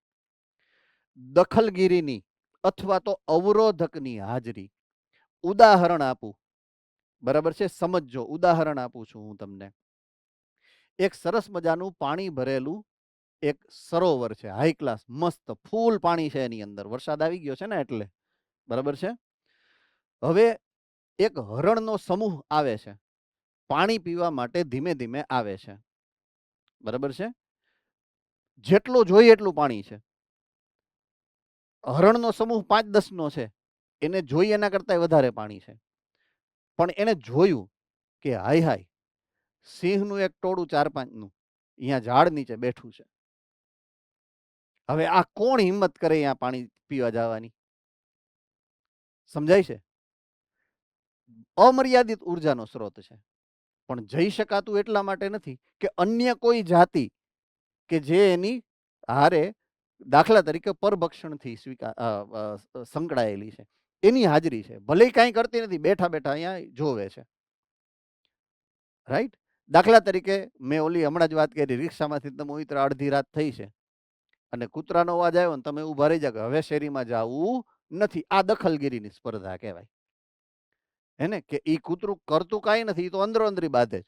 દખલગીરીની અથવા તો અવરોધકની હાજરી. ઉદાહરણ આપું, બરાબર છે, સમજજો. ઉદાહરણ આપું છું હું તમને. એક સરસ મજાનું પાણી ભરેલું એક સરોવર છે, હાઈ ક્લાસ, મસ્ત ફૂલ પાણી છે એની અંદર, વરસાદ આવી ગયો છે ને એટલે, બરાબર છે. હવે એક હરણનો સમૂહ આવે છે, પાણી પીવા માટે ધીમે ધીમે આવે છે, બરાબર છે. જેટલો જોઈએ એટલું પાણી છે. હરણનો સમૂહ 5-10 નો છે, એને જોઈએ એના કરતા વધારે પાણી છે. પણ એને જોયું કે હાય હાય, સિંહનું એક ટોળું 4-5 નું અહીંયા ઝાડ નીચે બેઠું છે. હવે આ કોણ હિંમત કરે અહીંયા પાણી પીવા જવાની? સમજાય છે? અમર્યાદિત ઉર્જાનો સ્ત્રોત છે, પણ જઈ શકાતું એટલા માટે નથી કે અન્ય કોઈ જાતિ કે જે એની હારે દાખલા તરીકે પરભક્ષણથી સંકળાયેલી છે, એની હાજરી છે. ભલે કાંઈ કરતી નથી, બેઠા બેઠા અહીંયા જોવે છે, રાઈટ. દાખલા તરીકે મેં ઓલી હમણાં જ વાત કરી, રિક્ષામાંથી તમે ઉતર, અડધી રાત થઈ છે અને કૂતરાનો અવાજ આવ્યો ને તમે ઉભા રહી જાવ, હવે શેરીમાં જવું નથી. આ દખલગીરીની સ્પર્ધા કહેવાય. હે ને, કે ઈ કૂતરું કરતું કાંઈ નથી, ઈ તો અંદરો અંદરી બાધે,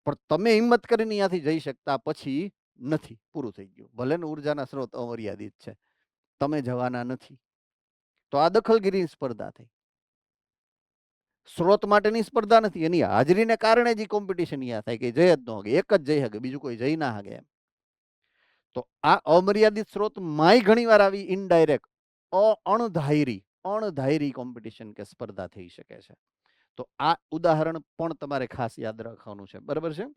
પણ તમે હિંમત કરીને અહીંયાથી જઈ શકતા પછી નથી, પૂરું થઈ ગયું. ભલે ને ઉર્જાના સ્ત્રોત અમર્યાદિત છે, તમે જવાના નથી. તો આ દખલગીરીની સ્પર્ધા થઈ. સ્ત્રોત માટેની સ્પર્ધા નથી, એની હાજરીને કારણે જ કોમ્પિટિશન અહીંયા થાય કે જઈ જ ન હગે, એક જ જઈ શકે, બીજું કોઈ જઈ ના હગે એમ. તો આ અમર્યાદિત સ્ત્રોત માય ઘણી વાર આવી ઇનડાયરેક્ટ અણધારી કોમ્પિટિશન કે સ્પર્ધા થઈ શકે છે. તો આ ઉદાહરણ પણ તમારે ખાસ યાદ રાખવાનું છે. બરાબર છે?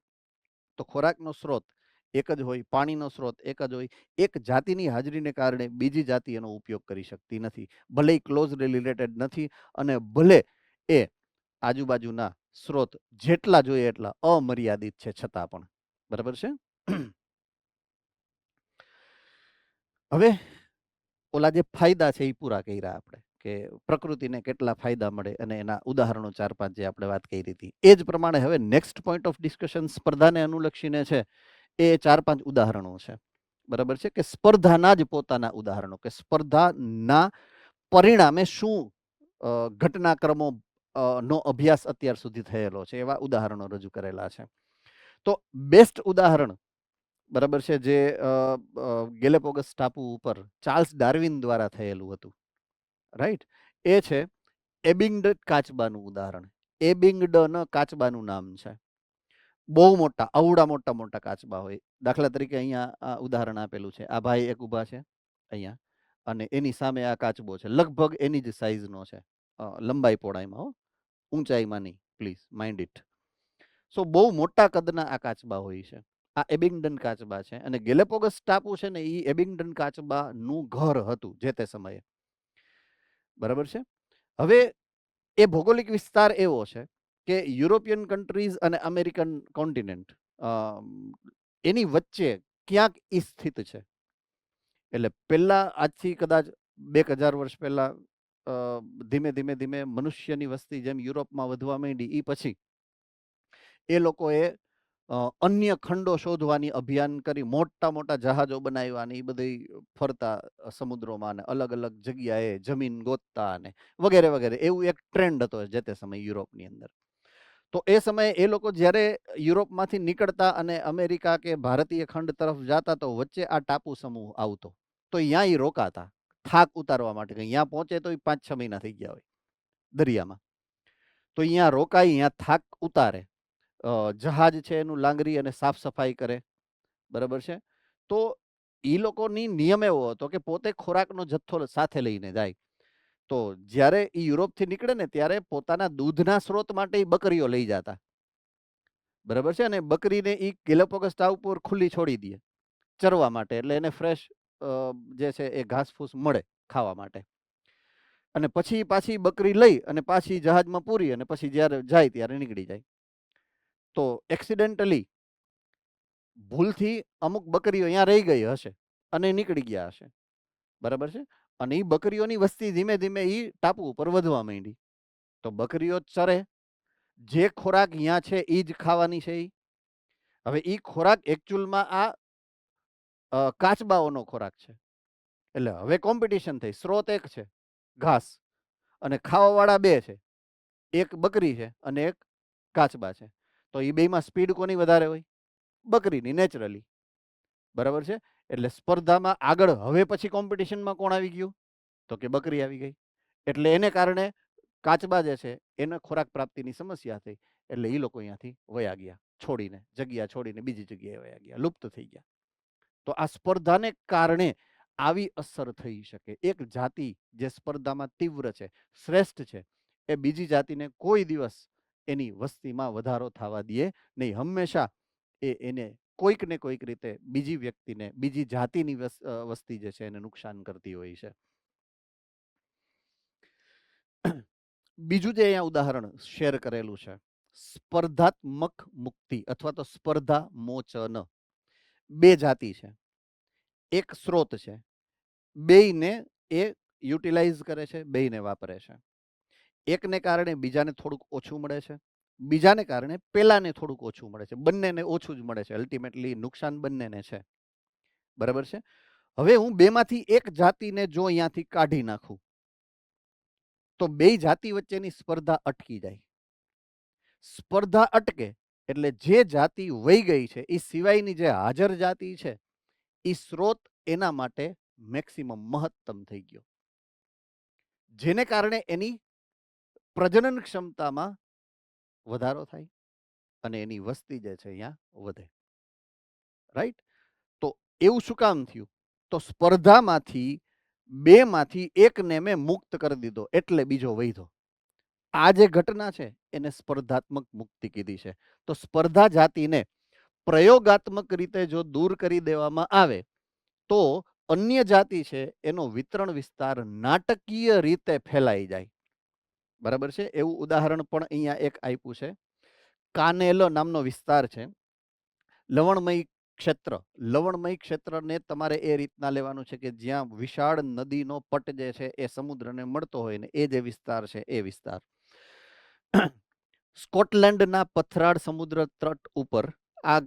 તો ખોરાકનો સ્ત્રોત એક જ હોય, પાણીનો સ્ત્રોત એક જ હોય, એક જાતિની હાજરીને કારણે બીજી જાતિ એનો ઉપયોગ કરી શકતી નથી, ભલે ક્લોઝલી રિલેટેડ નથી અને ભલે એ આજુબાજુના સ્ત્રોત જેટલા જોઈએ એટલા અમર્યાદિત છે છતાં પણ. બરાબર છે? હવે ઓલા જે ફાયદા છે એ પૂરા કર્યા આપણે, કે પ્રકૃતિને કેટલા ફાયદા મળે અને એના ઉદાહરણો 4-5 જે આપણે વાત કરી હતી. એ જ પ્રમાણે હવે નેક્સ્ટ પોઈન્ટ ઓફ ડિસ્કશન સ્પર્ધાને અનુલક્ષીને છે. એ 4-5 ઉદાહરણો છે. બરાબર છે? કે સ્પર્ધાના જ પોતાના ઉદાહરણો, કે સ્પર્ધાના પરિણામે શું ઘટનાક્રમો નો અભ્યાસ અત્યાર સુધી થયેલો છે, એવા ઉદાહરણો રજૂ કરેલા છે. તો બેસ્ટ ઉદાહરણ, બરાબર છે, જે ગેલેપોગસ ટાપુ ઉપર ચાર્લ્સ ડાર્વિન દ્વારા થયેલું હતું, રાઈટ, એ છે એબિંગડન કાચબાનું ઉદાહરણ. એબિંગડન કાચબાનું નામ છે. બહુ મોટા, અવડા મોટા મોટા કાચબા હોય. દાખલા તરીકે અહીંયા ઉદાહરણ આપેલું છે. આ ભાઈ એક ઊભા છે અહીંયા, અને એની સામે આ કાચબો છે, લગભગ એની જ સાઈઝનો છે, લંબાઈ પહોળાઈમાં, હો, ઊંચાઈમાં નહીં, પ્લીઝ માઇન્ડ ઇટ. સો બહુ મોટા કદના આ કાચબા હોય છે. આ એબિંગડન કાચબા છે, અને ગેલેપોગસ ટાપુ છે ને, એ એબિંગડન કાચબાનું ઘર હતું જે તે સમયે. બરાબર છે? હવે એ ભૌગોલિક વિસ્તાર એવો છે કે યુરોપિયન કન્ટ્રીઝ અને અમેરિકન કોન્ટિનેન્ટ એની વચ્ચે ક્યાંક ઈ સ્થિત છે. એટલે પહેલા આજથી કદાચ 2000 વર્ષ પહેલા ધીમે ધીમે ધીમે મનુષ્યની વસ્તી જેમ યુરોપમાં વધવા માંડી, એ પછી એ લોકોએ અન્ય ખંડો શોધવાની અભિયાન કરી, મોટા મોટા જહાજો બનાવ્યા, અને એ બધી ફરતા સમુદ્રોમાં અને અલગ અલગ જગ્યાએ જમીન ગોતતા અને વગેરે વગેરે, એવું એક ટ્રેન્ડ હતો જે તે સમયે યુરોપની અંદર. તો એ સમયે એ લોકો જ્યારે યુરોપમાંથી નીકળતા અને અમેરિકા કે ભારતીય ખંડ તરફ જતા, તો વચ્ચે આ ટાપુ સમૂહ આવતો, તો અહીંયા એ રોકાતા થાક ઉતારવા માટે. કે અહીંયા પહોંચે તો 5-6 મહિના થઈ ગયા હોય દરિયામાં, તો અહીંયા રોકાય, અહીંયા થાક ઉતારે, જહાજ છે એનું લાંગરી અને સાફ સફાઈ કરે. બરાબર છે? તો એ લોકોની નિયમ એવો હતો કે પોતે ખોરાકનો જથ્થો સાથે લઈને જાય. તો જ્યારે એ યુરોપથી નીકળે ને, ત્યારે પોતાના દૂધના સ્ત્રોત માટે એ બકરીઓ લઈ જતા. બરાબર છે? અને બકરીને એ ગેલેપોગસ ટાપુ ઉપર ખુલ્લી છોડી દે ચરવા માટે, એટલે એને ફ્રેશ જે છે એ ઘાસ ફૂસ મળે ખાવા માટે. અને પછી પાછી બકરી લઈ અને પાછી જહાજમાં પૂરી, અને પછી જ્યારે જાય ત્યારે નીકળી જાય. તો એક્સિડેન્ટલી, ભૂલથી અમુક બકરીઓ અહીંયા રહી ગઈ હશે અને નીકળી ગયા હશે. બરાબર છે? અને એ બકરીઓની વસ્તી ધીમે ધીમે એ ટાપુ ઉપર વધવા માંડી. તો બકરીઓ ચરે, જે ખોરાક અહીંયા છે એ જ ખાવાની છે. હવે એ ખોરાક એકચ્યુઅલમાં આ કાચબાઓનો ખોરાક છે. એટલે હવે કોમ્પિટિશન થઈ. સ્ત્રોત એક છે ઘાસ, અને ખાવાવાળા બે છે, એક બકરી છે અને એક કાચબા છે. તો એ બેમાં સ્પીડ કોની વધારે હોય? બકરીની, નેચરલી. બરાબર છે? એટલે સ્પર્ધામાં આગળ હવે પછી કોમ્પિટિશનમાં કોણ આવી ગયું? તો કે બકરી આવી ગઈ. એટલે એને કારણે કાચબા જે છે એને ખોરાક પ્રાપ્તિની સમસ્યા થઈ, એટલે એ લોકો અહીંયાથી વયા ગયા, છોડીને, જગ્યા છોડીને બીજી જગ્યાએ વયા ગયા, લુપ્ત થઈ ગયા. તો આ સ્પર્ધાને કારણે આવી અસર થઈ શકે. એક જાતિ જે સ્પર્ધામાં તીવ્ર છે, શ્રેષ્ઠ છે, એ બીજી જાતિને કોઈ દિવસ એની વસ્તીમાં વધારો થવા દે નહીં. હંમેશા એને કોઈક ને કોઈક રીતે બીજી વ્યક્તિને, બીજી જાતિની વસ્તી જે છે એને નુકસાન કરતી હોય છે. બીજું જે અહીંયા ઉદાહરણ શેર કરેલું છે, સ્પર્ધાત્મક મુક્તિ અથવા તો સ્પર્ધા મોચન. બે જાતિ છે, એક સ્ત્રોત છે, બેયને એ યુટિલાઇઝ કરે છે, બેયને વાપરે છે. એકને કારણે બીજાને થોડુંક ઓછું મળે છે, બીજાને કારણે પેલાને થોડુંક ઓછું મળે છે. બંનેને ઓછું જ મળે છે, અલ્ટિમેટલી નુકસાન બંનેને છે. બરાબર છે? હવે હું બેમાંથી એક જાતિને જો અહીંયાથી કાઢી નાખું, તો બે જાતિ વચ્ચેની સ્પર્ધા અટકી જાય. સ્પર્ધા અટકે એટલે જે જાતિ વહી ગઈ છે એ સિવાયની જે હાજર જાતિ છે, એ સ્ત્રોત એના માટે મેક્સિમમ, મહત્તમ થઈ ગયો, જેને કારણે એની પ્રજનન ક્ષમતામાં વધારો થાય અને એની વસ્તી જે છે અહીંયા વધે. રાઈટ? તો એવું શું કામ થયું? તો સ્પર્ધામાંથી બેમાંથી એકને મેં મુક્ત કરી દીધો એટલે બીજો વૈધો. આ જે ઘટના છે એને સ્પર્ધાત્મક મુક્તિ કીધી છે. તો સ્પર્ધા જાતિને પ્રયોગાત્મક રીતે જો દૂર કરી દેવામાં આવે તો અન્ય જાતિ છે એનો વિતરણ વિસ્તાર નાટકીય રીતે ફેલાઈ જાય. બરાબર છે. એવું ઉદાહરણ પણ અહીંયા એક આપ્યું છે. કાનેલ નામનો વિસ્તાર છે, લવણમય ક્ષેત્ર. લવણમય ક્ષેત્રને તમારે એ રીતના લેવાનું છે કે જ્યાં વિશાળ નદીનો પટ જે છે એ સમુદ્રને મળતો હોય ને એ જે વિસ્તાર છે એ વિસ્તાર. સ્કોટલેન્ડના પથરાળ સમુદ્ર તટ ઉપર આ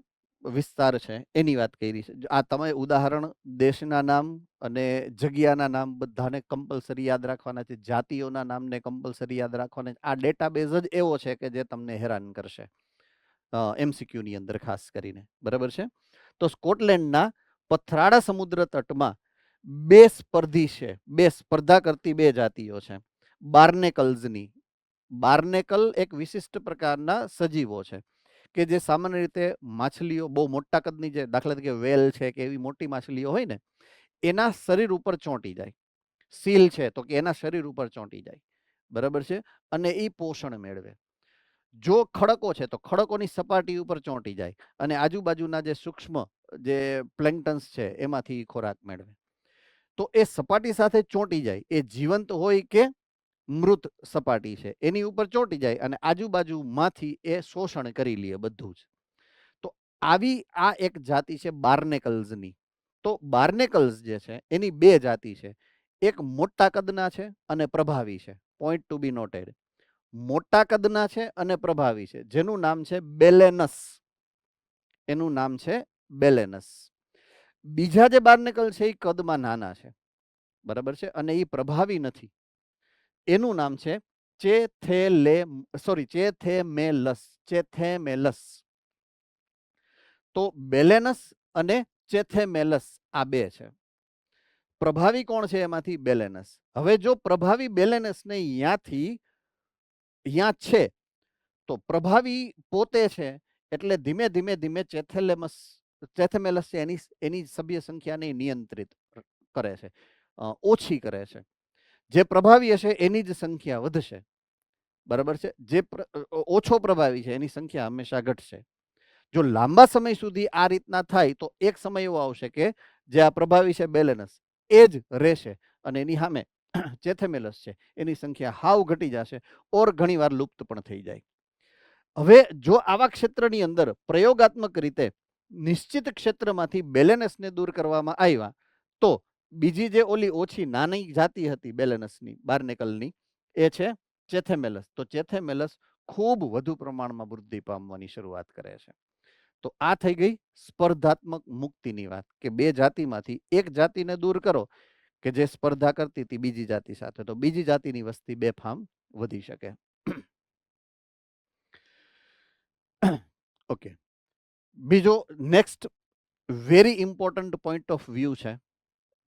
વિસ્તાર છે એની વાત કરી છે. આ તમે ઉદાહરણ દેશના નામ અને જગ્યાના નામ બધાને કમ્પલસરી યાદ રાખવાના છે, જાતિઓના નામને કમ્પલસરી યાદ રાખવાના છે. આ ડેટાબેઝ જ એવો છે કે જે તમને હેરાન કરશે MCQ ની અંદર ખાસ કરીને. બરાબર છે. તો સ્કોટલેન્ડના પથરાળા સમુદ્ર તટમાં બે સ્પર્ધી છે, બે સ્પર્ધા કરતી બે જાતિઓ છે બાર્નેકલ્સની. બાર્નેકલ એક વિશિષ્ટ પ્રકારના સજીવો છે કે જે સામાન્ય રીતે માછલીઓ બહુ મોટા કદની, જે દાખલા તરીકે વેલ છે કે એવી મોટી માછલીઓ હોય ને એના શરીર ઉપર ચોંટી જાય. સીલ છે તો કે એના શરીર ઉપર ચોંટી જાય. બરાબર છે. અને એ પોષણ મેળવે. જો ખડકો છે તો ખડકોની સપાટી ઉપર ચોંટી જાય અને આજુબાજુના જે સૂક્ષ્મ જે પ્લેન્કટન્સ છે એમાંથી ખોરાક મેળવે. તો એ સપાટી સાથે ચોંટી જાય, એ જીવંત હોય કે મૃત સપાટી છે એની ઉપર ચોંટી જાય અને આજુબાજુમાંથી એ શોષણ કરી લે બધું જ. તો આવી આ એક જાતિ છે બાર્નેકલ્સની. તો બાર્નેકલ્સ જે છે એની બે જાતિ છે. એક મોટા કદના છે અને પ્રભાવી છે. પોઈન્ટ ટુ બી નોટેડ. મોટા કદના છે અને પ્રભાવી છે જેનું નામ છે બેલેનસ. એનું નામ છે બેલેનસ. બીજા જે બાર્નેકલ છે એ કદમાં નાના છે. બરાબર છે. અને એ પ્રભાવી નથી. એનું નામ છે ચેથેમેલસ. ચેથેમેલસ. તો બેલેનસ અને ચેથેમેલસ આ બે છે. પ્રભાવી કોણ છે એમાંથી? બેલેનસ. હવે જો પ્રભાવી બેલેનસને અહીંયા છે તો પ્રભાવી પોતે છે એટલે ધીમે ધીમે ધીમે ચેથેમેલસ છે એની સભ્ય સંખ્યાને નિયંત્રિત કરે છે, ઓછી કરે છે. જે પ્રભાવી હશે એની જ સંખ્યા વધશે. બરાબર છે. જે ઓછો પ્રભાવી છે એની સંખ્યા હંમેશા ઘટશે. જો લાંબા સમય સુધી આ રીતના થાય તો એક સમય એવો આવશે કે જે આ પ્રભાવી છે બેલેનસ એ જ રહેશે અને એની સામે ચેથેમેલસ છે એની સંખ્યા હાવ ઘટી જશે ઓર ઘણીવાર લુપ્ત પણ થઈ જાય. હવે જો આવા ક્ષેત્રની અંદર પ્રયોગાત્મક રીતે નિશ્ચિત ક્ષેત્રમાંથી બેલેનસને દૂર કરવામાં આવ્યા તો બીજી જે ઓલી ઓછી નાની જાતિ હતી બેલેનસની, બાર્નેકલની, એ છે ચેથેમેલસ. તો ચેથેમેલસ ખૂબ વધુ પ્રમાણમાં વૃદ્ધિ પામવાની શરૂઆત કરે છે. તો આ થઈ ગઈ સ્પર્ધાત્મક મુક્તિની વાત કે બે જાતિમાંથી એક જાતિને દૂર કરો કે જે સ્પર્ધા કરતી હતી બીજી જાતિ સાથે, તો બીજી જાતિની વસ્તી બેફામ વધી શકે. ઓકે. બીજો next very important point of view છે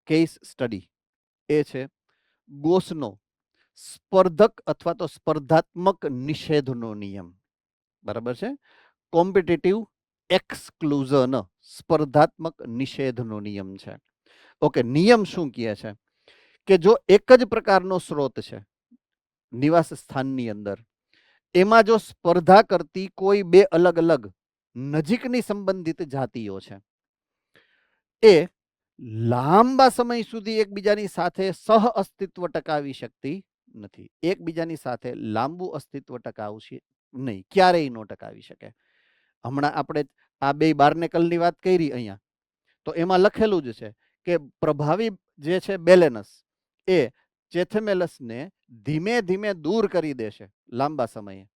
કેસ સ્ટડી. એ છે ગોસનો સ્પર્ધક અથવા તો સ્પર્ધાત્મક નિષેધનો નિયમ. બરાબર છે. કોમ્પિટિટિવ એક્સક્લુઝન, સ્પર્ધાત્મક નિષેધનો નિયમ છે. ઓકે. નિયમ શું કહે છે કે જો એક જ પ્રકારનો સ્ત્રોત છે નિવાસ સ્થાનની અંદર, એમાં જો સ્પર્ધા કરતી કોઈ બે અલગ અલગ નજીકની સંબંધિત જાતિઓ છે એ લાંબા સમય સુધી એકબીજાની સાથે સહ અસ્તિત્વ ટકાવી શકતી નથી. એકબીજાની સાથે લાંબુ અસ્તિત્વ ટકાવશે નહીં, ક્યારેય ન ટકાવી શકે. હમણાં આપણે આ બે બાર્નેકલની વાત કરી અહીંયા, તો એમાં લખેલું જ છે કે પ્રભાવી જે છે બેલેનસ એ ચેથેમેલસને ધીમે ધીમે દૂર કરી દેશે લાંબા સમયે.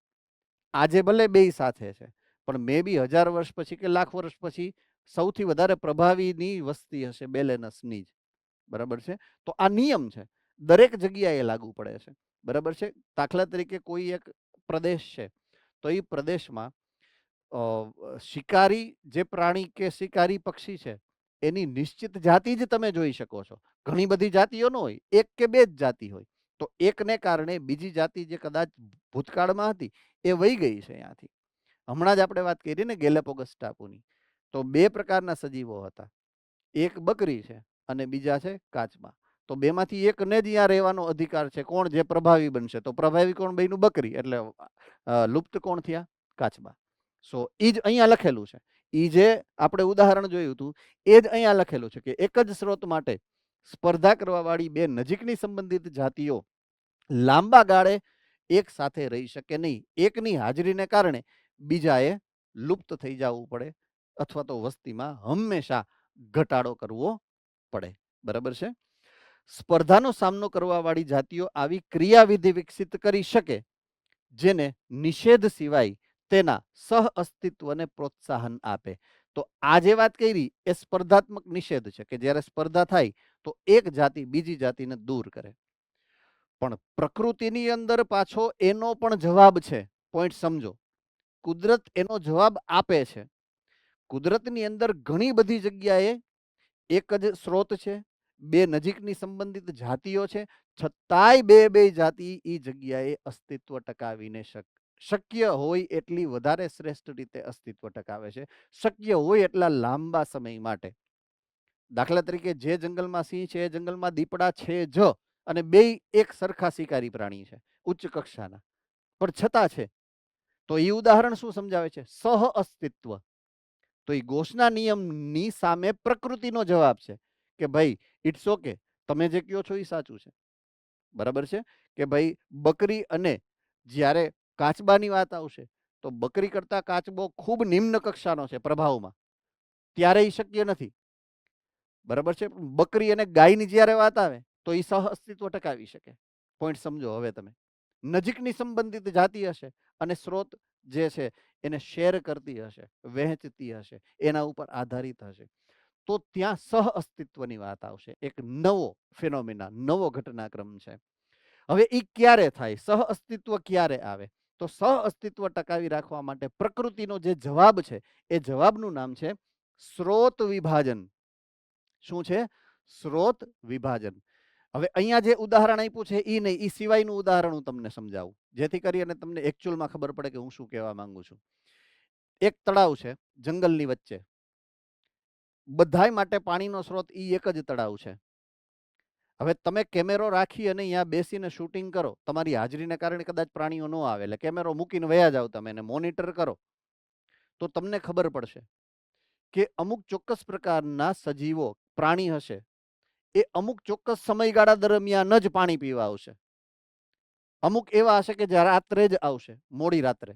આજે ભલે બે સાથે છે પણ મે બી 1000 વર્ષ પછી કે લાખ વર્ષ પછી સૌથી વધારે પ્રભાવીની વસ્તી હશે બેલેનસની જ. બરાબર છે. તો આ નિયમ છે, દરેક જગ્યાએ લાગુ પડે છે. બરાબર છે. દાખલા તરીકે કોઈ એક પ્રદેશ છે તો એ પ્રદેશમાં શિકારી જે પ્રાણી કે શિકારી પક્ષી છે એની નિશ્ચિત જાતિ જ તમે જોઈ શકો છો. ઘણી બધી જાતિઓ ન હોય, એક કે બે જ જાતિ હોય. તો એકને કારણે બીજી જાતિ જે કદાચ ભૂતકાળમાં હતી એ વહી ગઈ છે અહીંયાથી. હમણાં જ આપણે વાત કરી ને ગેલેપોગસ ટાપુની, તો બે પ્રકારના સજીવો હતા. એક બકરી છે અને બીજા છે કાચબા. તો બેમાંથી એકને જ અહીંયા રહેવાનો અધિકાર છે. કોણ? જે પ્રભાવી બનશે. તો પ્રભાવી કોણ બન્યું? બકરી. એટલે લુપ્ત કોણ થયા? કાચબા. સો ઈ જ અહીંયા લખેલું છે. ઈ જે આપણે ઉદાહરણ જોયું હતું એ જ અહીંયા લખેલું છે કે એક જ સ્ત્રોત માટે સ્પર્ધા કરવા વાળી બે નજીકની સંબંધિત જાતિઓ લાંબા ગાળે એક સાથે રહી શકે નહીં. એકની હાજરીને કારણે બીજાએ લુપ્ત થઈ જવું પડે અથવા તો વસ્તીમાં હંમેશા ઘટાડો કરવો પડે. બરાબર છે? સ્પર્ધાનો સામનો કરવા વાળી જાતિઓ આવી ક્રિયાવિધિ વિકસિત કરી શકે જેને નિષેધ સિવાય તેના સહ અસ્તિત્વને પ્રોત્સાહન આપે. તો આ જે વાત કરી એ સ્પર્ધાત્મક નિષેધ છે કે જ્યારે સ્પર્ધા થાય તો એક જાતિ બીજી જાતિને દૂર કરે. પણ પ્રકૃતિની અંદર પાછો એનો પણ જવાબ છે. પોઈન્ટ સમજો. કુદરત એનો જવાબ આપે છે. કુદરતની અંદર ઘણી બધી જગ્યાએ એક જ સ્ત્રોત છે, બે નજીકની સંબંધિત જાતિઓ છે, છતાંય બે જાતિ એ જગ્યાએ અસ્તિત્વ ટકાવીને શક્ય હોય એટલી વધારે શ્રેષ્ઠ રીતે અસ્તિત્વ ટકાવે છે. શક્ય હોય એટલા લાંબા સમય માટે. દાખલા તરીકે જે જંગલમાં સિંહ છે એ જંગલમાં દીપડા છે જ, અને બે એક સરખા શિકારી પ્રાણી છે, ઉચ્ચ કક્ષાના, પણ છતાં છે. તો એ ઉદાહરણ શું સમજાવે છે? સહ અસ્તિત્વ. તો એ ગોસના નિયમની સામે પ્રકૃતિનો જવાબ છે કે ભાઈ ઇટ્સ ઓકે, તમે જે કહો છો એ સાચું છે. બરાબર છે કે ભાઈ બકરી અને જ્યારે કાચબાની વાત આવશે તો બકરી કરતા કાચબો ખૂબ નિમ્ન કક્ષાનો છે પ્રભાવમાં, ત્યારે એ શક્ય નથી. બરાબર છે? બકરી અને ગાયની જ્યારે વાત આવે તો એ સહ અસ્તિત્વ ટકાવી શકે. પોઈન્ટ સમજો હવે તમે. નજીકની સંબંધિત જાતિ હશે અને સ્ત્રોત જે છે એને શેર કરતી હશે, વહેંચતી હશે, એના ઉપર આધારિત હશે, તો ત્યાં સહ અસ્તિત્વની વાત આવશે. એક નવો ફિનોમિના, નવો ઘટનાક્રમ છે. હવે એ ક્યારે થાય? સહ અસ્તિત્વ ક્યારે આવે? તો સહ અસ્તિત્વ ટકાવી રાખવા માટે પ્રકૃતિનો જે જવાબ છે એ જવાબનું નામ છે સ્ત્રોત વિભાજન. શું છે? સ્ત્રોત વિભાજન. હવે અહીંયા જે ઉદાહરણ આપ્યું છે એ નહીં, એ સિવાયનું ઉદાહરણ હું તમને સમજાવું જેથી કરી અને તમને એકચ્યુઅલમાં ખબર પડે કે હું શું કહેવા માંગુ છું. એક તળાવ છે જંગલની વચ્ચે, બધાય માટે પાણીનો સ્ત્રોત એ એક જ તળાવ છે. હવે તમે કેમેરો રાખી અને અહીંયા બેસીને શૂટિંગ કરો, તમારી હાજરીને કારણે કદાચ પ્રાણીઓ ન આવે એટલે કેમેરો મૂકીને વયા જાવ, તમે એને મોનિટર કરો, તો તમને ખબર પડશે કે અમુક ચોક્કસ પ્રકારના સજીવો, પ્રાણી હશે, એ અમુક ચોક્કસ સમયગાળા દરમિયાન જ પાણી પીવા આવશે. અમુક એવા હશે કે જે રાત્રે જ આવશે, મોડી રાત્રે.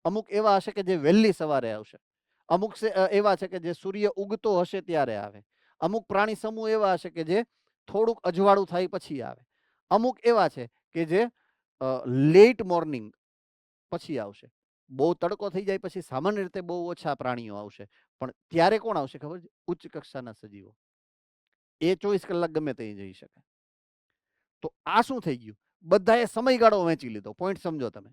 અમુક એવા હશે કે જે વહેલી સવારે આવશે. અમુક એવા છે કે જે સૂર્ય ઉગતો હશે ત્યારે આવે. અમુક પ્રાણી સમૂહ એવા હશે કે જે થોડુંક અજવાળું થાય પછી આવે. અમુક એવા છે કે જે લેટ મોર્નિંગ પછી આવશે. બહુ તડકો થઈ જાય પછી સામાન્ય રીતે બહુ ઓછા પ્રાણીઓ આવશે, પણ ત્યારે કોણ આવશે ખબર છે? ઉચ્ચ કક્ષાના સજીવો. એ 24 કલાક ગમે તે જઈ શકે. તો આ શું થઈ ગયું? બધાએ સમયગાળો વહેંચી લીધો. પોઈન્ટ સમજો તમે.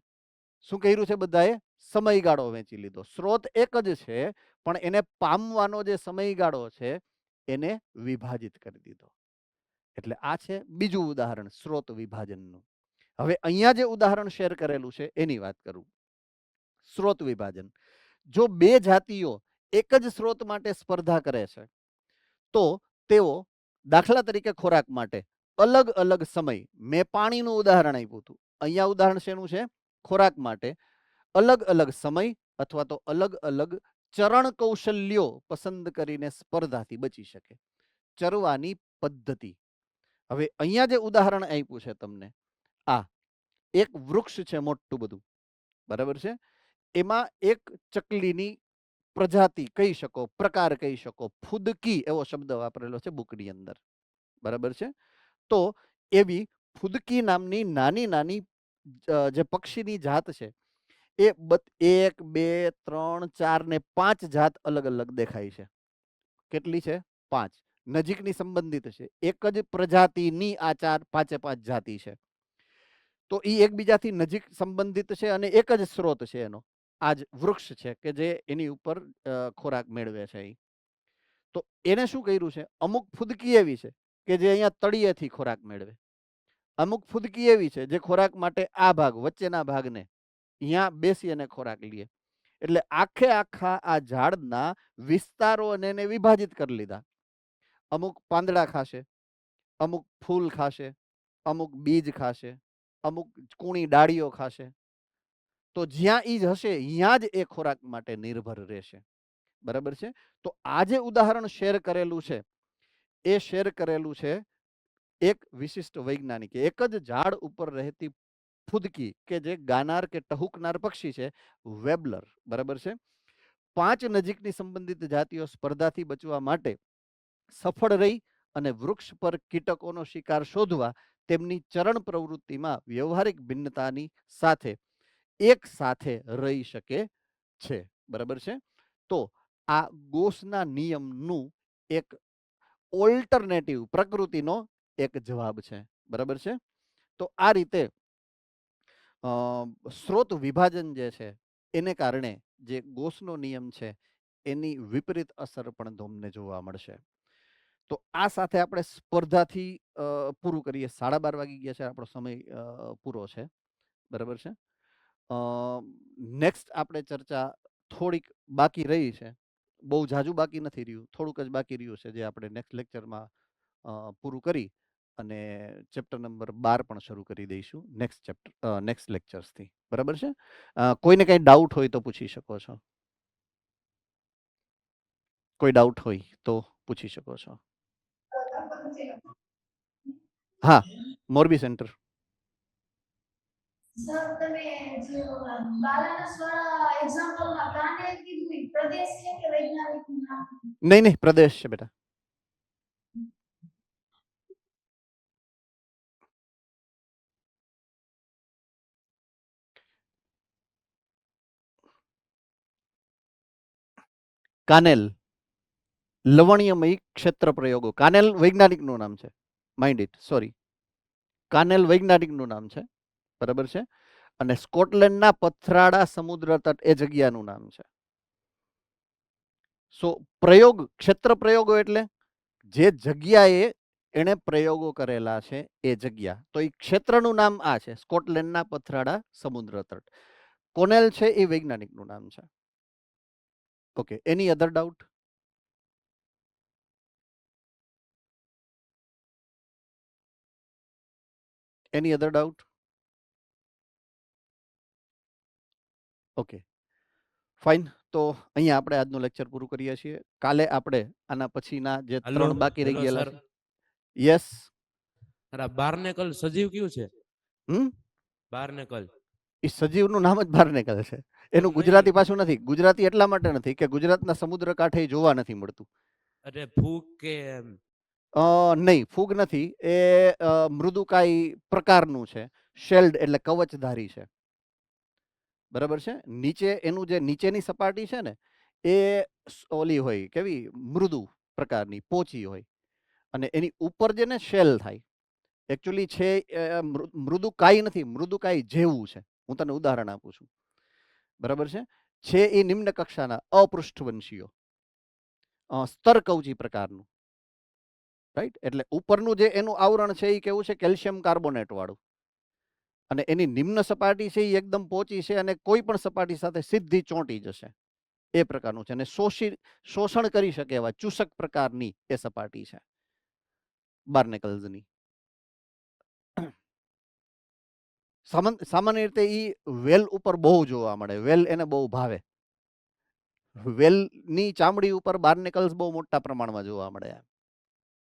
શું કર્યું છે? બધાએ સમયગાળો વહેંચી લીધો. સ્ત્રોત એક જ છે પણ એને પામવાનો જે સમયગાળો છે એને વિભાજિત કરી દીધો. એટલે આ છે બીજું ઉદાહરણ સ્ત્રોત વિભાજનનું. હવે અહીંયા જે ઉદાહરણ શેર કરેલું છે એની વાત કરું. સ્ત્રોત વિભાજન. જો બે જાતિઓ એક જ સ્ત્રોત માટે સ્પર્ધા કરે છે તો તેઓ દાખલા તરીકે ખોરાક માટે અલગ અલગ સમય, મેં પાણીનું ઉદાહરણ આપ્યું હતું, અહીંયા ઉદાહરણ શેનું છે? ખોરાક માટે અલગ અલગ સમય અથવા તો અલગ અલગ ચરણ કૌશલ્યો પસંદ કરીને સ્પર્ધાથી બચી શકે. ચરવાની પદ્ધતિ. હવે અહીંયા જે ઉદાહરણ આપ્યું છે તમને, આ એક વૃક્ષ છે મોટું બધું, બરાબર છે? એમાં એક ચકલીની પ્રજાતિ કહી શકો, પ્રકાર કહી શકો, ફુદકી એવો શબ્દ વાપરેલો છે બુકની અંદર, બરાબર છે? તો એવી ફુદકી નામની નાની નાની જે પક્ષીની જાત છે એ 1 2 3 4 ને 5 જાત અલગ અલગ દેખાય છે. કેટલી છે? 5. નજીકની સંબંધિત છે. એક જ પ્રજાતિની આ 5 જાતિ છે. તો એ એકબીજાથી નજીક સંબંધિત છે અને એક જ સ્ત્રોત છે એનો. આ જ વૃક્ષ છે કે જે એની ઉપર ખોરાક મેળવે છે. તો એને શું કર્યું છે? અમુક ફુદકી એવી છે કે જે અહીંયા તળિયેથી ખોરાક મેળવે. અમુક ફુદકી એવી છે જે ખોરાક માટે આ ભાગ, વચ્ચેના ભાગને અહીંયા બેસી અને ખોરાક લે. એટલે આખે આખા આ ઝાડના વિસ્તારો અને એને વિભાજિત કરી લીધા. અમુક પાંદડા ખાશે, અમુક ફૂલ ખાશે, અમુક બીજ ખાશે, અમુક કૂણી ડાળીઓ ખાશે. તો જ્યાં ઈ હશે ત્યાં જ એ ખોરાક માટે નિર્ભર રહેશે. બરાબર છે? તો આ જે ઉદાહરણ શેર કરેલું છે એ શેર કરેલું છે એક વિશિષ્ટ વૈજ્ઞાનિકે. એક જ ઝાડ ઉપર રહેતી ફૂદકી કે જે ગાનાર કે ટહુકનાર પક્ષી છે, વેબલર. બરાબર છે? 5 નજીકની સંબંધિત જાતિઓ સ્પર્ધાથી બચવા માટે સફળ રહી અને વૃક્ષ પર કીટકોનો શિકાર શોધવા તેમની ચરણ પ્રવૃત્તિમાં વ્યવહારિક ભિન્નતાની સાથે એક સાથે રહી શકે છે. બરાબર છે? તો આ ગોસના નિયમનું એક ઓલ્ટરનેટિવ પ્રકૃતિનો એક જવાબ છે. બરાબર છે? તો આ રીતે સ્ત્રોત વિભાજન જે છે એને કારણે જે ગોસનો નિયમ છે એની વિપરીત અસર પણ તમને જોવા મળશે. તો આ સાથે આપણે સ્પર્ધાથી પૂરું કરીએ. 12:30 વાગી ગયા છે, આપણો સમય પૂરો છે. બરાબર છે? નેક્સ્ટ આપણે ચર્ચા થોડીક બાકી રહી છે, બહુ જાજુ બાકી નથી રહ્યું, થોડુંક જ બાકી રહ્યું છે, જે આપણે નેક્સ્ટ લેક્ચરમાં પૂરું કરી અને ચેપ્ટર નંબર 12 પણ શરૂ કરી દઈશું નેક્સ્ટ લેક્ચર્સથી. બરાબર છે? કોઈને કંઈ ડાઉટ હોય તો પૂછી શકો છો. કોઈ ડાઉટ હોય તો પૂછી શકો છો. હા, મોરબી સેન્ટર. સર તમે જે બાલાનસ વાળા એક્ઝામ્પલમાં પ્લાનેટ કીધું ઈ પ્રદેશ છે કે વૈજ્ઞાનિકનું નામ? નહીં નહીં, પ્રદેશ છે બેટા. કાનેલ લવણ્યમય ક્ષેત્ર પ્રયોગો. કાનેલ વૈજ્ઞાનિકનું નામ છે. Mind it, sorry. કાનેલ વૈજ્ઞાનિકનું નામ છે. બરાબર છે? અને સ્કોટલેન્ડના પથરાળા સમુદ્ર તટ એ જગ્યાનું નામ છે. સો પ્રયોગ, ક્ષેત્ર પ્રયોગો એટલે જે જગ્યાએ એને પ્રયોગો કરેલા છે એ જગ્યા. તો એ ક્ષેત્રનું નામ આ છે, સ્કોટલેન્ડના પથરાળા સમુદ્ર તટ. કોનેલ છે એ વૈજ્ઞાનિકનું નામ છે. ઓકે, એની અધર ડાઉટ? એની અધર ડાઉટ? Okay, fine. તો અહીંયા આપણે આજનું લેક્ચર પૂરું કરીએ છીએ. કાલે આપણે આના પછીના જે 3 બાકી રહી ગયેલા છે. યસ. બારનેકલ સજીવ કયું છે? બારનેકલ એ સજીવનું નામ જ બારનેકલ છે. એનું એમ ગુજરાતી નહીં. પાછું નથી. ગુજરાતી એટલા માટે નથી કે ગુજરાતના સમુદ્ર કાંઠે જોવા નથી મળતું. અરે ફૂગ કે નહીં, ફૂગ નથી. એ મૃદુકાય પ્રકારનું છે. શેલ્ડ એટલે કવચધારી છે. બરાબર છે? નીચે એનું જે નીચેની સપાટી છે ને એ ઓલી હોય, કેવી મૃદુ પ્રકારની, પોચી હોય. અને એની ઉપર જે ને શેલ થાય. એકચ્યુઅલી છે મૃદુકાય નથી, મૃદુકાય જેવું છે. હું તને ઉદાહરણ આપું છું. બરાબર છે? એ નિમ્ન કક્ષાના અપૃષ્ઠવંશીઓ, સ્તરકવચી પ્રકારનું. રાઈટ? એટલે ઉપરનું જે એનું આવરણ છે એ કેવું છે? કેલ્શિયમ કાર્બોનેટ વાળું. અને એની નિમ્ન સપાટી છે એ એકદમ પોચી છે અને કોઈ પણ સપાટી સાથે સીધી ચોંટી જશે એ પ્રકારનું છે. અને શોષણ કરી શકે એવા ચૂસક પ્રકારની એ સપાટી છે બાર્નેકલ્સની. સામાન્ય રીતે ઈ વેલ ઉપર બહુ જોવા મળે. વેલ એને બહુ ભાવે. વેલની ચામડી ઉપર બાર્નેકલ્સ બહુ મોટા પ્રમાણમાં જોવા મળે.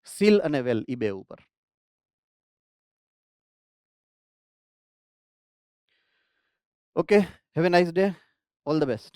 સીલ અને વેલ ઈ બે ઉપર. Okay, have a nice day. All the best.